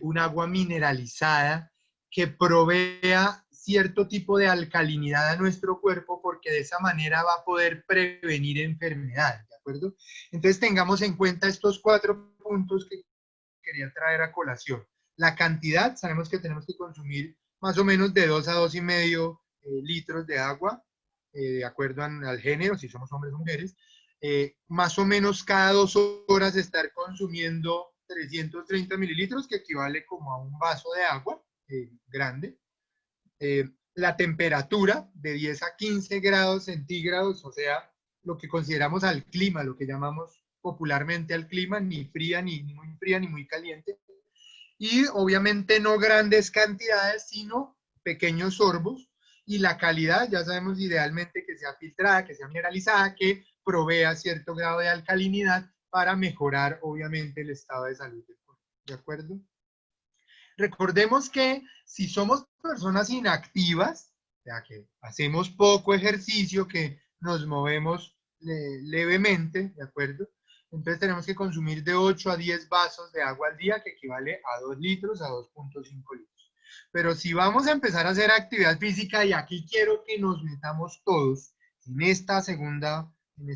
un agua mineralizada, que provea cierto tipo de alcalinidad a nuestro cuerpo, porque de esa manera va a poder prevenir enfermedades, ¿de acuerdo? Entonces, tengamos en cuenta estos 4 puntos que quería traer a colación. La cantidad, sabemos que tenemos que consumir más o menos de 2 a 2,5 litros de agua, de acuerdo al género, si somos hombres o mujeres. Más o menos cada 2 horas estar consumiendo 330 mililitros, que equivale como a un vaso de agua grande. La temperatura de 10 a 15 grados centígrados, o sea, lo que consideramos al clima, lo que llamamos popularmente al clima, ni fría, ni muy fría, ni muy caliente. Y obviamente no grandes cantidades, sino pequeños sorbos. Y la calidad, ya sabemos idealmente que sea filtrada, que sea mineralizada, que provea cierto grado de alcalinidad para mejorar obviamente el estado de salud del cuerpo. ¿De acuerdo? Recordemos que si somos personas inactivas, o sea, que hacemos poco ejercicio, que nos movemos levemente, ¿de acuerdo? Entonces tenemos que consumir de 8 a 10 vasos de agua al día, que equivale a 2 litros, a 2.5 litros. Pero si vamos a empezar a hacer actividad física, y aquí quiero que nos metamos todos en esta segunda, en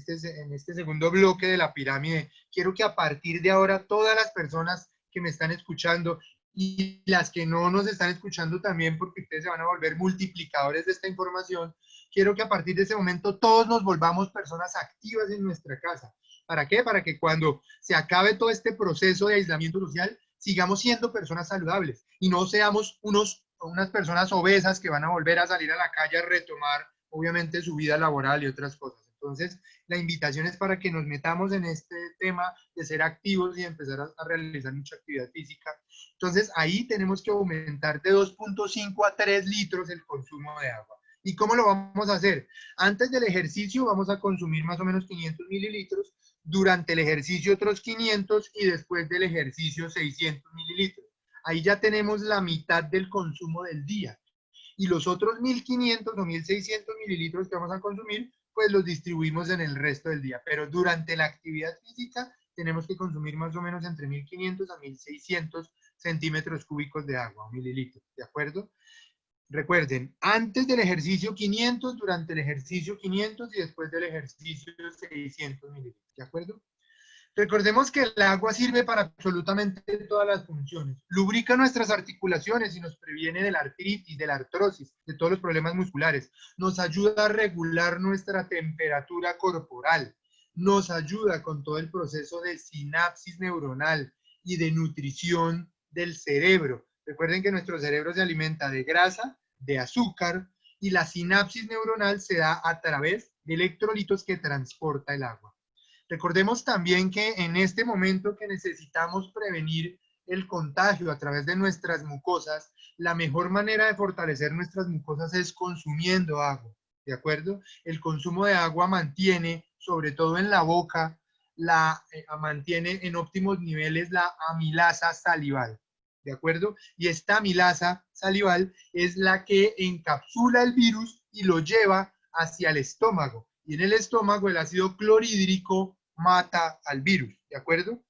este segundo bloque de la pirámide, quiero que a partir de ahora todas las personas que me están escuchando y las que no nos están escuchando también, porque ustedes se van a volver multiplicadores de esta información, quiero que a partir de ese momento todos nos volvamos personas activas en nuestra casa. ¿Para qué? Para que cuando se acabe todo este proceso de aislamiento social, sigamos siendo personas saludables y no seamos unas personas obesas que van a volver a salir a la calle a retomar, obviamente, su vida laboral y otras cosas. Entonces, la invitación es para que nos metamos en este tema de ser activos y empezar a realizar mucha actividad física. Entonces, ahí tenemos que aumentar de 2.5 a 3 litros el consumo de agua. ¿Y cómo lo vamos a hacer? Antes del ejercicio vamos a consumir más o menos 500 mililitros, durante el ejercicio otros 500 y después del ejercicio 600 mililitros. Ahí ya tenemos la mitad del consumo del día. Y los otros 1.500 o 1.600 mililitros que vamos a consumir, pues los distribuimos en el resto del día. Pero durante la actividad física tenemos que consumir más o menos entre 1.500 a 1.600 centímetros cúbicos de agua, o mililitros, ¿de acuerdo? Recuerden, antes del ejercicio 500, durante el ejercicio 500 y después del ejercicio 600 mililitros, ¿de acuerdo? Recordemos que el agua sirve para absolutamente todas las funciones. Lubrica nuestras articulaciones y nos previene de la artritis, de la artrosis, de todos los problemas musculares. Nos ayuda a regular nuestra temperatura corporal. nos ayuda con todo el proceso de sinapsis neuronal y de nutrición del cerebro. Recuerden que nuestro cerebro se alimenta de grasa, de azúcar, y la sinapsis neuronal se da a través de electrolitos que transporta el agua. Recordemos también que en este momento que necesitamos prevenir el contagio a través de nuestras mucosas, la mejor manera de fortalecer nuestras mucosas es consumiendo agua, ¿de acuerdo? El consumo de agua mantiene, sobre todo en la boca, mantiene en óptimos niveles la amilasa salival, ¿de acuerdo? Y esta amilasa salival es la que encapsula el virus y lo lleva hacia el estómago. Y en el estómago el ácido clorhídrico mata al virus, ¿de acuerdo?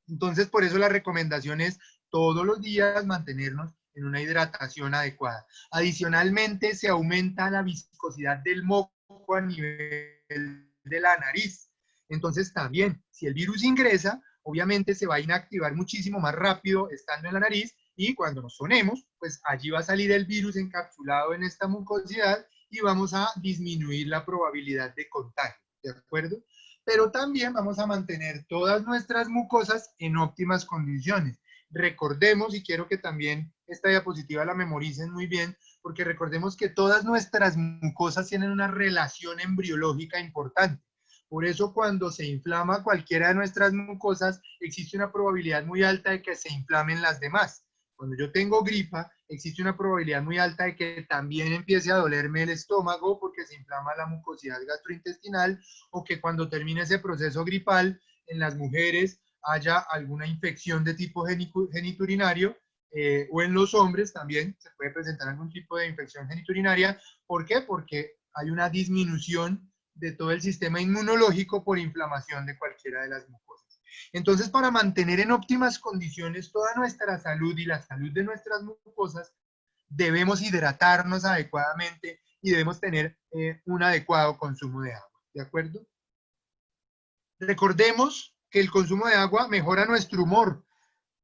Entonces, por eso la recomendación es todos los días mantenernos en una hidratación adecuada. Adicionalmente, se aumenta la viscosidad del moco a nivel de la nariz. Entonces, también, si el virus ingresa, obviamente se va a inactivar muchísimo más rápido estando en la nariz y cuando nos sonemos, pues allí va a salir el virus encapsulado en esta mucosidad y vamos a disminuir la probabilidad de contagio, ¿de acuerdo? Pero también vamos a mantener todas nuestras mucosas en óptimas condiciones. Recordemos, y quiero que también esta diapositiva la memoricen muy bien, porque recordemos que todas nuestras mucosas tienen una relación embriológica importante. Por eso cuando se inflama cualquiera de nuestras mucosas, existe una probabilidad muy alta de que se inflamen las demás. Cuando yo tengo gripa, existe una probabilidad muy alta de que también empiece a dolerme el estómago porque se inflama la mucosidad gastrointestinal, o que cuando termine ese proceso gripal en las mujeres haya alguna infección de tipo geniturinario, o en los hombres también se puede presentar algún tipo de infección geniturinaria. ¿Por qué? Porque hay una disminución de todo el sistema inmunológico por inflamación de cualquiera de las mucosas. Entonces, para mantener en óptimas condiciones toda nuestra salud y la salud de nuestras mucosas, debemos hidratarnos adecuadamente y debemos tener un adecuado consumo de agua, ¿de acuerdo? Recordemos que el consumo de agua mejora nuestro humor,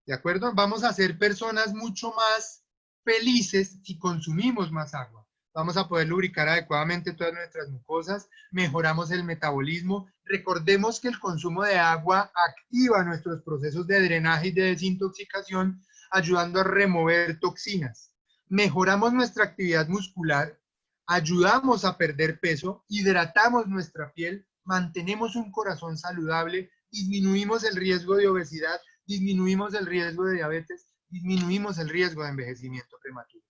¿de acuerdo? Vamos a ser personas mucho más felices si consumimos más agua. Vamos a poder lubricar adecuadamente todas nuestras mucosas, mejoramos el metabolismo. Recordemos que el consumo de agua activa nuestros procesos de drenaje y de desintoxicación, ayudando a remover toxinas. Mejoramos nuestra actividad muscular, ayudamos a perder peso, hidratamos nuestra piel, mantenemos un corazón saludable, disminuimos el riesgo de obesidad, disminuimos el riesgo de diabetes, disminuimos el riesgo de envejecimiento prematuro.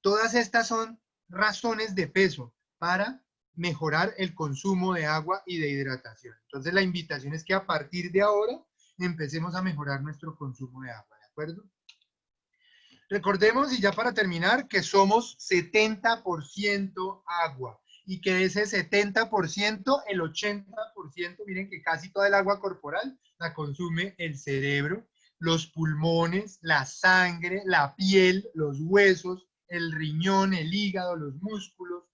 Todas estas son razones de peso para mejorar el consumo de agua y de hidratación. Entonces la invitación es que a partir de ahora empecemos a mejorar nuestro consumo de agua, ¿de acuerdo? Recordemos, y ya para terminar, que somos 70% agua y que de ese 70%, el 80%, miren que casi toda el agua corporal la consume el cerebro, los pulmones, la sangre, la piel, los huesos, el riñón, el hígado, los músculos.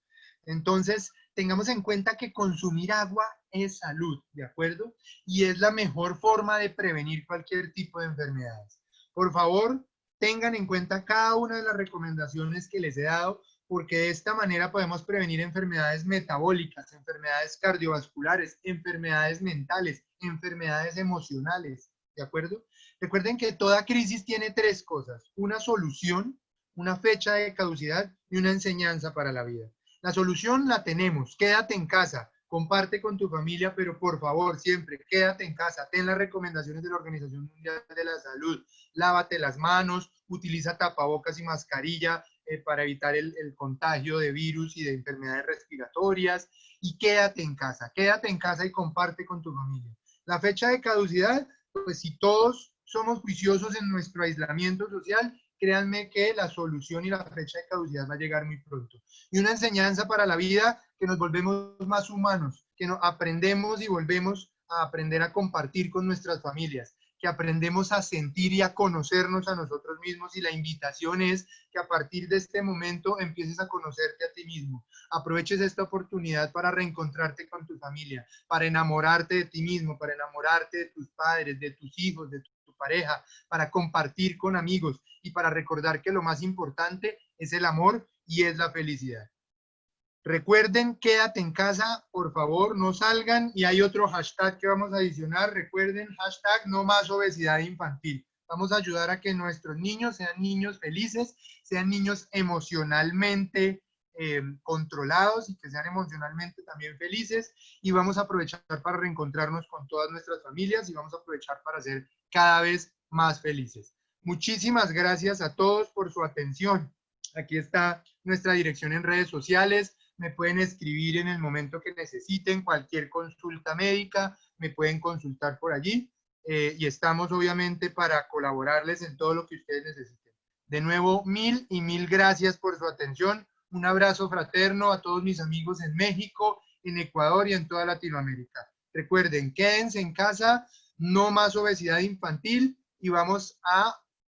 Entonces, tengamos en cuenta que consumir agua es salud, ¿de acuerdo? Y es la mejor forma de prevenir cualquier tipo de enfermedades. Por favor, tengan en cuenta cada una de las recomendaciones que les he dado, porque de esta manera podemos prevenir enfermedades metabólicas, enfermedades cardiovasculares, enfermedades mentales, enfermedades emocionales, ¿de acuerdo? Recuerden que toda crisis tiene tres cosas: una solución, una fecha de caducidad y una enseñanza para la vida. La solución la tenemos: quédate en casa, comparte con tu familia, pero por favor, siempre quédate en casa, ten las recomendaciones de la Organización Mundial de la Salud, lávate las manos, utiliza tapabocas y mascarilla para evitar el contagio de virus y de enfermedades respiratorias, y quédate en casa y comparte con tu familia. La fecha de caducidad, pues si todos somos juiciosos en nuestro aislamiento social, créanme que la solución y la fecha de caducidad va a llegar muy pronto. Y una enseñanza para la vida: que nos volvemos más humanos, que aprendemos y volvemos a aprender a compartir con nuestras familias, que aprendemos a sentir y a conocernos a nosotros mismos, y la invitación es que a partir de este momento empieces a conocerte a ti mismo. Aproveches esta oportunidad para reencontrarte con tu familia, para enamorarte de ti mismo, para enamorarte de tus padres, de tus hijos, de tu pareja, para compartir con amigos y para recordar que lo más importante es el amor y es la felicidad. Recuerden, quédate en casa, por favor, no salgan. Y hay otro hashtag que vamos a adicionar. Recuerden, hashtag no más obesidad infantil. Vamos a ayudar a que nuestros niños sean niños felices, sean niños emocionalmente controlados y que sean emocionalmente también felices. Y vamos a aprovechar para reencontrarnos con todas nuestras familias y vamos a aprovechar para ser cada vez más felices. Muchísimas gracias a todos por su atención. Aquí está nuestra dirección en redes sociales. Me pueden escribir en el momento que necesiten cualquier consulta médica, me pueden consultar por allí y estamos obviamente para colaborarles en todo lo que ustedes necesiten. De nuevo, mil y mil gracias por su atención. Un abrazo fraterno a todos mis amigos en México, en Ecuador y en toda Latinoamérica. Recuerden, quédense en casa, no más obesidad infantil y vamos a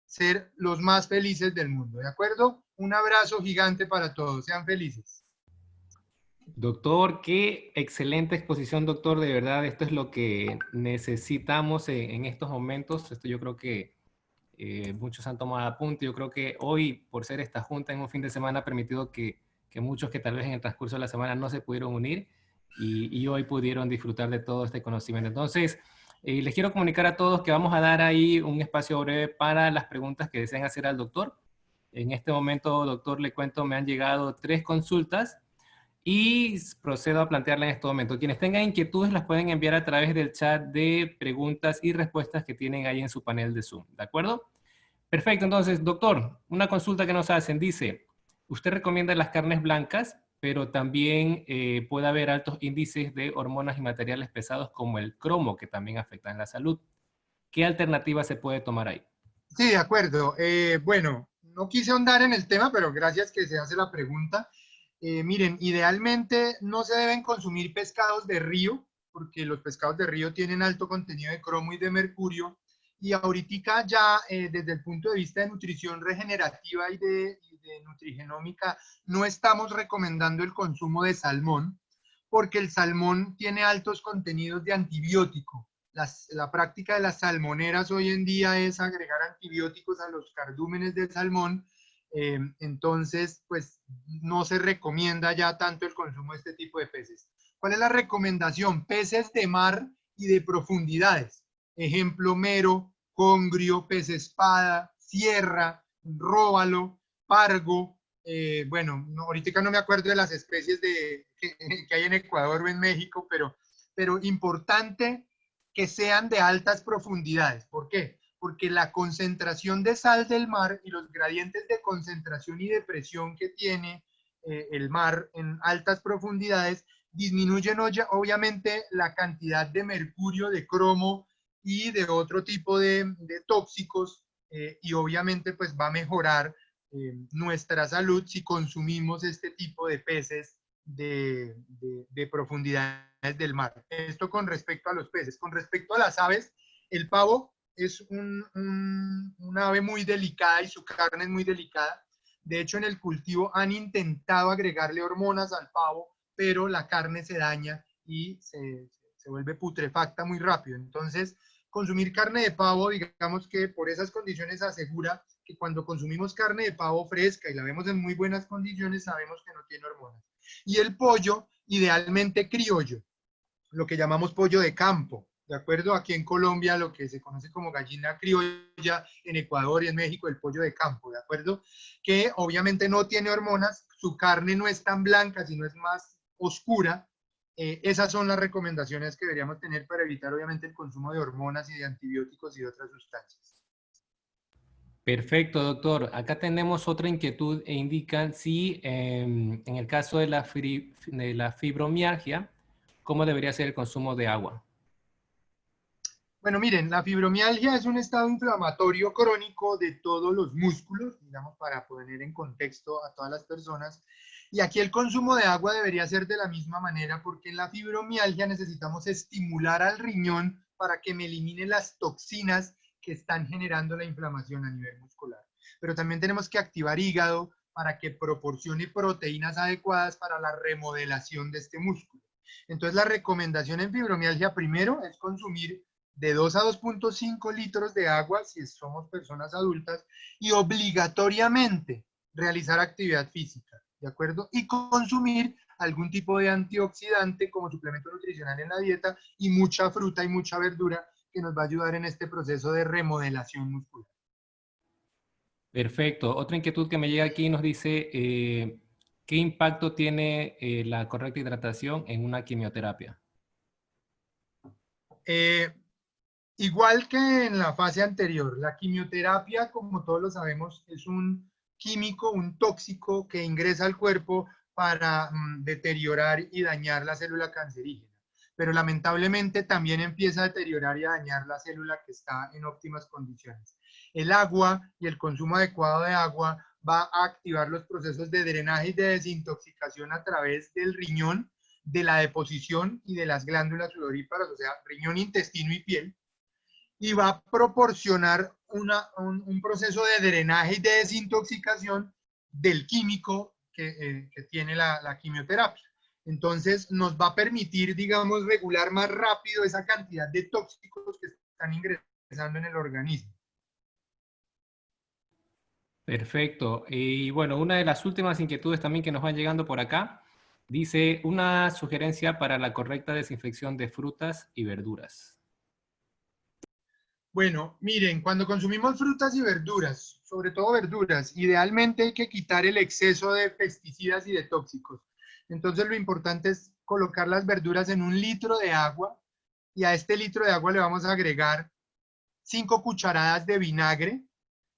ser los más felices del mundo, ¿de acuerdo? Un abrazo gigante para todos, sean felices. Doctor, qué excelente exposición, doctor. De verdad, esto es lo que necesitamos en estos momentos. Esto yo creo que muchos han tomado apunte. Yo creo que hoy, por ser esta junta en un fin de semana, ha permitido que muchos que tal vez en el transcurso de la semana no se pudieron unir y hoy pudieron disfrutar de todo este conocimiento. Entonces, les quiero comunicar a todos que vamos a dar ahí un espacio breve para las preguntas que deseen hacer al doctor. En este momento, doctor, le cuento, me han llegado 3 consultas. Y procedo a plantearla en este momento. Quienes tengan inquietudes las pueden enviar a través del chat de preguntas y respuestas que tienen ahí en su panel de Zoom. ¿De acuerdo? Perfecto. Entonces, doctor, una consulta que nos hacen. Dice, usted recomienda las carnes blancas, pero también puede haber altos índices de hormonas y materiales pesados como el cromo, que también afectan la salud. ¿Qué alternativa se puede tomar ahí? Sí, de acuerdo. Bueno, no quise ahondar en el tema, pero gracias que se hace la pregunta. Miren, idealmente no se deben consumir pescados de río, porque los pescados de río tienen alto contenido de cromo y de mercurio. Y ahorita ya desde el punto de vista de nutrición regenerativa y de nutrigenómica, no estamos recomendando el consumo de salmón, porque el salmón tiene altos contenidos de antibiótico. La práctica de las salmoneras hoy en día es agregar antibióticos a los cardúmenes del salmón, entonces pues no se recomienda ya tanto el consumo de este tipo de peces. ¿Cuál es la recomendación? Peces de mar y de profundidades. Ejemplo, mero, congrio, pez espada, sierra, róbalo, pargo. Bueno, no, ahorita no me acuerdo de las especies que hay en Ecuador o en México, pero importante que sean de altas profundidades. ¿Por qué? Porque la concentración de sal del mar y los gradientes de concentración y de presión que tiene el mar en altas profundidades disminuyen obviamente la cantidad de mercurio, de cromo y de otro tipo de tóxicos y obviamente pues va a mejorar nuestra salud si consumimos este tipo de peces de profundidades del mar. Esto con respecto a los peces. Con respecto a las aves, el pavo es una ave muy delicada y su carne es muy delicada. De hecho, en el cultivo han intentado agregarle hormonas al pavo, pero la carne se daña y se vuelve putrefacta muy rápido. Entonces, consumir carne de pavo, digamos que por esas condiciones asegura que cuando consumimos carne de pavo fresca y la vemos en muy buenas condiciones, sabemos que no tiene hormonas. Y el pollo, idealmente criollo, lo que llamamos pollo de campo, ¿de acuerdo? Aquí en Colombia lo que se conoce como gallina criolla, en Ecuador y en México el pollo de campo, ¿de acuerdo? Que obviamente no tiene hormonas, su carne no es tan blanca, sino es más oscura. Esas son las recomendaciones que deberíamos tener para evitar obviamente el consumo de hormonas y de antibióticos y de otras sustancias. Perfecto, doctor. Acá tenemos otra inquietud e indican si en el caso de la fibromialgia, ¿cómo debería ser el consumo de agua? Bueno, miren, la fibromialgia es un estado inflamatorio crónico de todos los músculos, digamos, para poner en contexto a todas las personas. Y aquí el consumo de agua debería ser de la misma manera, porque en la fibromialgia necesitamos estimular al riñón para que me elimine las toxinas que están generando la inflamación a nivel muscular. Pero también tenemos que activar hígado para que proporcione proteínas adecuadas para la remodelación de este músculo. Entonces, la recomendación en fibromialgia primero es consumir de 2 a 2.5 litros de agua si somos personas adultas y obligatoriamente realizar actividad física, ¿de acuerdo? Y consumir algún tipo de antioxidante como suplemento nutricional en la dieta y mucha fruta y mucha verdura que nos va a ayudar en este proceso de remodelación muscular. Perfecto. Otra inquietud que me llega aquí nos dice, ¿qué impacto tiene la correcta hidratación en una quimioterapia? Eh, Igual que en la fase anterior, la quimioterapia, como todos lo sabemos, es un químico, un tóxico que ingresa al cuerpo para deteriorar y dañar la célula cancerígena. Pero lamentablemente también empieza a deteriorar y a dañar la célula que está en óptimas condiciones. El agua y el consumo adecuado de agua va a activar los procesos de drenaje y de desintoxicación a través del riñón, de la deposición y de las glándulas sudoríparas, o sea, riñón, intestino y piel, y va a proporcionar un proceso de drenaje y de desintoxicación del químico que tiene la quimioterapia. Entonces nos va a permitir, digamos, regular más rápido esa cantidad de tóxicos que están ingresando en el organismo. Perfecto. Y bueno, una de las últimas inquietudes también que nos van llegando por acá, dice una sugerencia para la correcta desinfección de frutas y verduras. Bueno, miren, cuando consumimos frutas y verduras, sobre todo verduras, idealmente hay que quitar el exceso de pesticidas y de tóxicos. Entonces lo importante es colocar las verduras en 1 litro de agua y a este litro de agua le vamos a agregar 5 cucharadas de vinagre.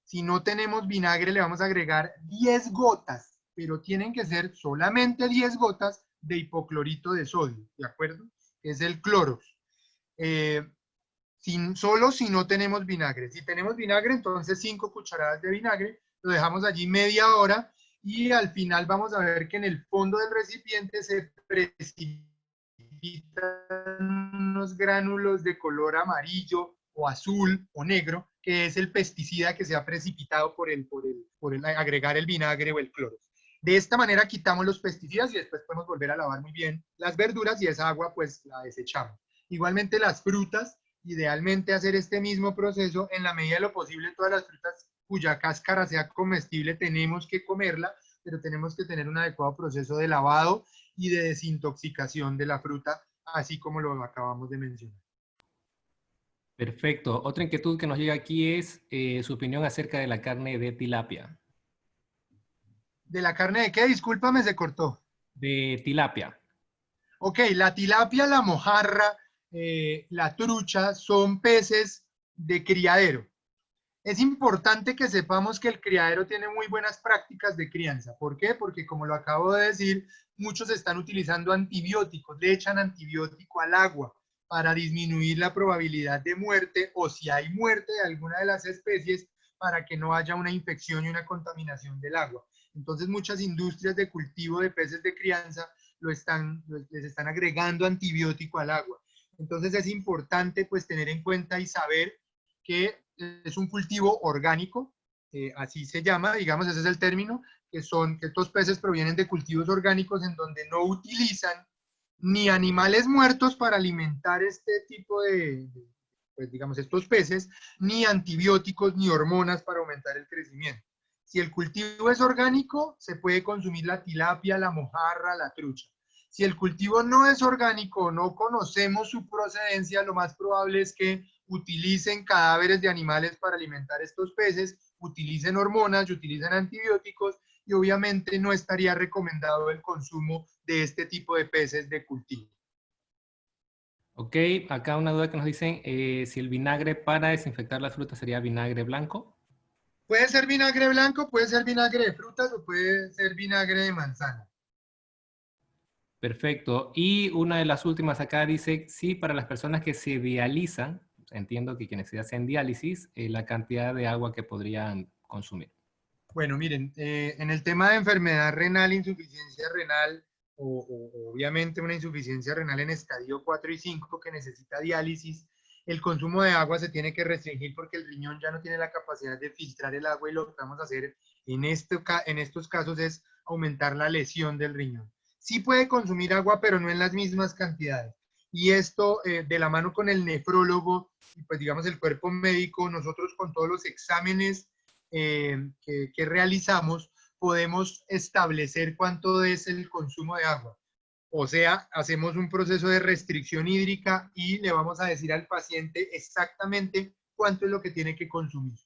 Si no tenemos vinagre, le vamos a agregar 10 gotas, pero tienen que ser solamente 10 gotas de hipoclorito de sodio, ¿de acuerdo? Es el cloro. Eh, solo si no tenemos vinagre. Si tenemos vinagre, entonces 5 cucharadas de vinagre, lo dejamos allí media hora y al final vamos a ver que en el fondo del recipiente se precipitan unos gránulos de color amarillo o azul o negro, que es el pesticida que se ha precipitado por el agregar el vinagre o el cloro. De esta manera quitamos los pesticidas y después podemos volver a lavar muy bien las verduras y esa agua pues la desechamos. Igualmente las frutas, idealmente hacer este mismo proceso en la medida de lo posible. Todas las frutas cuya cáscara sea comestible tenemos que comerla, pero tenemos que tener un adecuado proceso de lavado y de desintoxicación de la fruta, así como lo acabamos de mencionar. Perfecto. Otra inquietud que nos llega aquí es su opinión acerca de la carne de tilapia. ¿De la carne de qué? Discúlpame, se cortó. De tilapia. Ok, la tilapia, la mojarra, la trucha son peces de criadero. Es importante que sepamos que el criadero tiene muy buenas prácticas de crianza. ¿Por qué? Porque como lo acabo de decir, muchos están utilizando antibióticos, le echan antibiótico al agua para disminuir la probabilidad de muerte o si hay muerte de alguna de las especies para que no haya una infección y una contaminación del agua. Entonces muchas industrias de cultivo de peces de crianza les están agregando antibiótico al agua. Entonces es importante pues tener en cuenta y saber que es un cultivo orgánico, así se llama, digamos, ese es el término, que estos peces provienen de cultivos orgánicos en donde no utilizan ni animales muertos para alimentar este tipo pues digamos, estos peces, ni antibióticos ni hormonas para aumentar el crecimiento. Si el cultivo es orgánico, se puede consumir la tilapia, la mojarra, la trucha. Si el cultivo no es orgánico, no conocemos su procedencia, lo más probable es que utilicen cadáveres de animales para alimentar estos peces, utilicen hormonas y utilicen antibióticos y obviamente no estaría recomendado el consumo de este tipo de peces de cultivo. Ok, acá una duda que nos dicen, si el vinagre para desinfectar las frutas sería vinagre blanco. Puede ser vinagre blanco, puede ser vinagre de frutas o puede ser vinagre de manzana. Perfecto. Y una de las últimas acá dice, sí, para las personas que se dializan, entiendo que quienes se hacen diálisis, la cantidad de agua que podrían consumir. Bueno, miren, en el tema de enfermedad renal, insuficiencia renal, obviamente una insuficiencia renal en estadio 4 y 5 que necesita diálisis, el consumo de agua se tiene que restringir porque el riñón ya no tiene la capacidad de filtrar el agua y lo que vamos a hacer en estos casos es aumentar la lesión del riñón. Sí puede consumir agua, pero no en las mismas cantidades. Y esto de la mano con el nefrólogo y pues digamos el cuerpo médico, nosotros con todos los exámenes que realizamos, podemos establecer cuánto es el consumo de agua. O sea, hacemos un proceso de restricción hídrica y le vamos a decir al paciente exactamente cuánto es lo que tiene que consumir.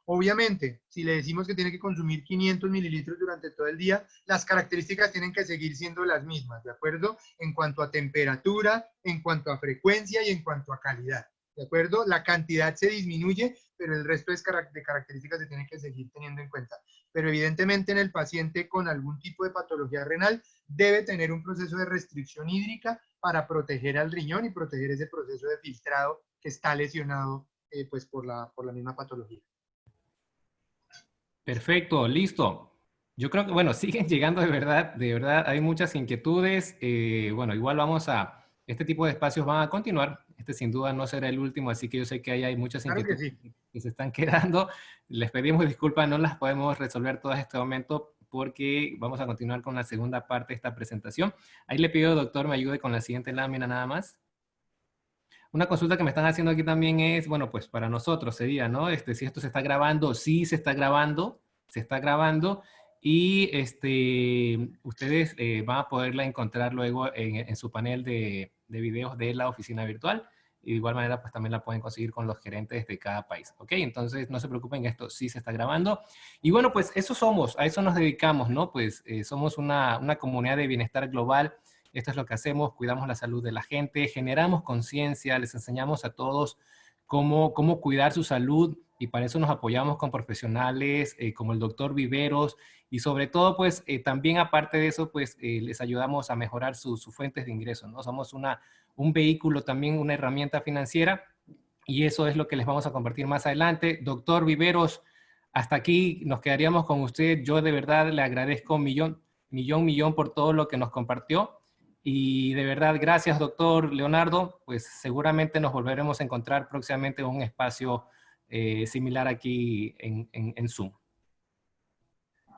Obviamente, si le decimos que tiene que consumir 500 mililitros durante todo el día, las características tienen que seguir siendo las mismas, ¿de acuerdo? En cuanto a temperatura, en cuanto a frecuencia y en cuanto a calidad, ¿de acuerdo? La cantidad se disminuye, pero el resto de características se tienen que seguir teniendo en cuenta. Pero evidentemente en el paciente con algún tipo de patología renal debe tener un proceso de restricción hídrica para proteger al riñón y proteger ese proceso de filtrado que está lesionado pues por la misma patología. Perfecto, listo. Yo creo que, bueno, siguen llegando de verdad, hay muchas inquietudes. Bueno, igual este tipo de espacios van a continuar. Este sin duda no será el último, así que yo sé que ahí hay muchas Claro que inquietudes sí. que se están quedando. Les pedimos disculpas, no las podemos resolver todas en este momento porque vamos a continuar con la segunda parte de esta presentación. Ahí le pido, doctor, me ayude con la siguiente lámina nada más. Una consulta que me están haciendo aquí también es, bueno, pues para nosotros sería, ¿no? Si esto se está grabando, sí se está grabando y ustedes van a poderla encontrar luego en su panel de videos de la oficina virtual. Y de igual manera, pues también la pueden conseguir con los gerentes de cada país, ¿ok? Entonces, no se preocupen, esto sí se está grabando. Y bueno, pues eso somos, a eso nos dedicamos, ¿no? Pues somos una comunidad de bienestar global. Esto es lo que hacemos, cuidamos la salud de la gente, generamos conciencia, les enseñamos a todos cómo cuidar su salud y para eso nos apoyamos con profesionales como el doctor Viveros y sobre todo, pues también aparte de eso, pues les ayudamos a mejorar sus fuentes de ingresos, ¿no? Somos un vehículo también, una herramienta financiera y eso es lo que les vamos a compartir más adelante. Doctor Viveros, hasta aquí nos quedaríamos con usted. Yo de verdad le agradezco millón por todo lo que nos compartió. Y de verdad, gracias, doctor Leonardo. Pues seguramente nos volveremos a encontrar próximamente en un espacio similar aquí en Zoom.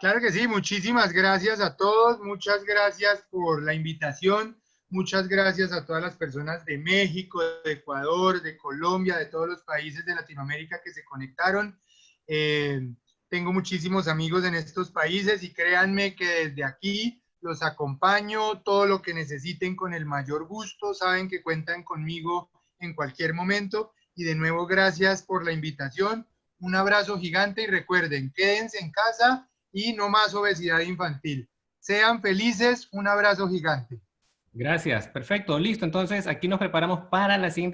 Claro que sí, muchísimas gracias a todos, muchas gracias por la invitación, muchas gracias a todas las personas de México, de Ecuador, de Colombia, de todos los países de Latinoamérica que se conectaron. Tengo muchísimos amigos en estos países y créanme que desde aquí los acompaño, todo lo que necesiten con el mayor gusto, saben que cuentan conmigo en cualquier momento y de nuevo gracias por la invitación, un abrazo gigante y recuerden, quédense en casa y no más obesidad infantil. Sean felices, un abrazo gigante. Gracias, perfecto, listo. Entonces aquí nos preparamos para la siguiente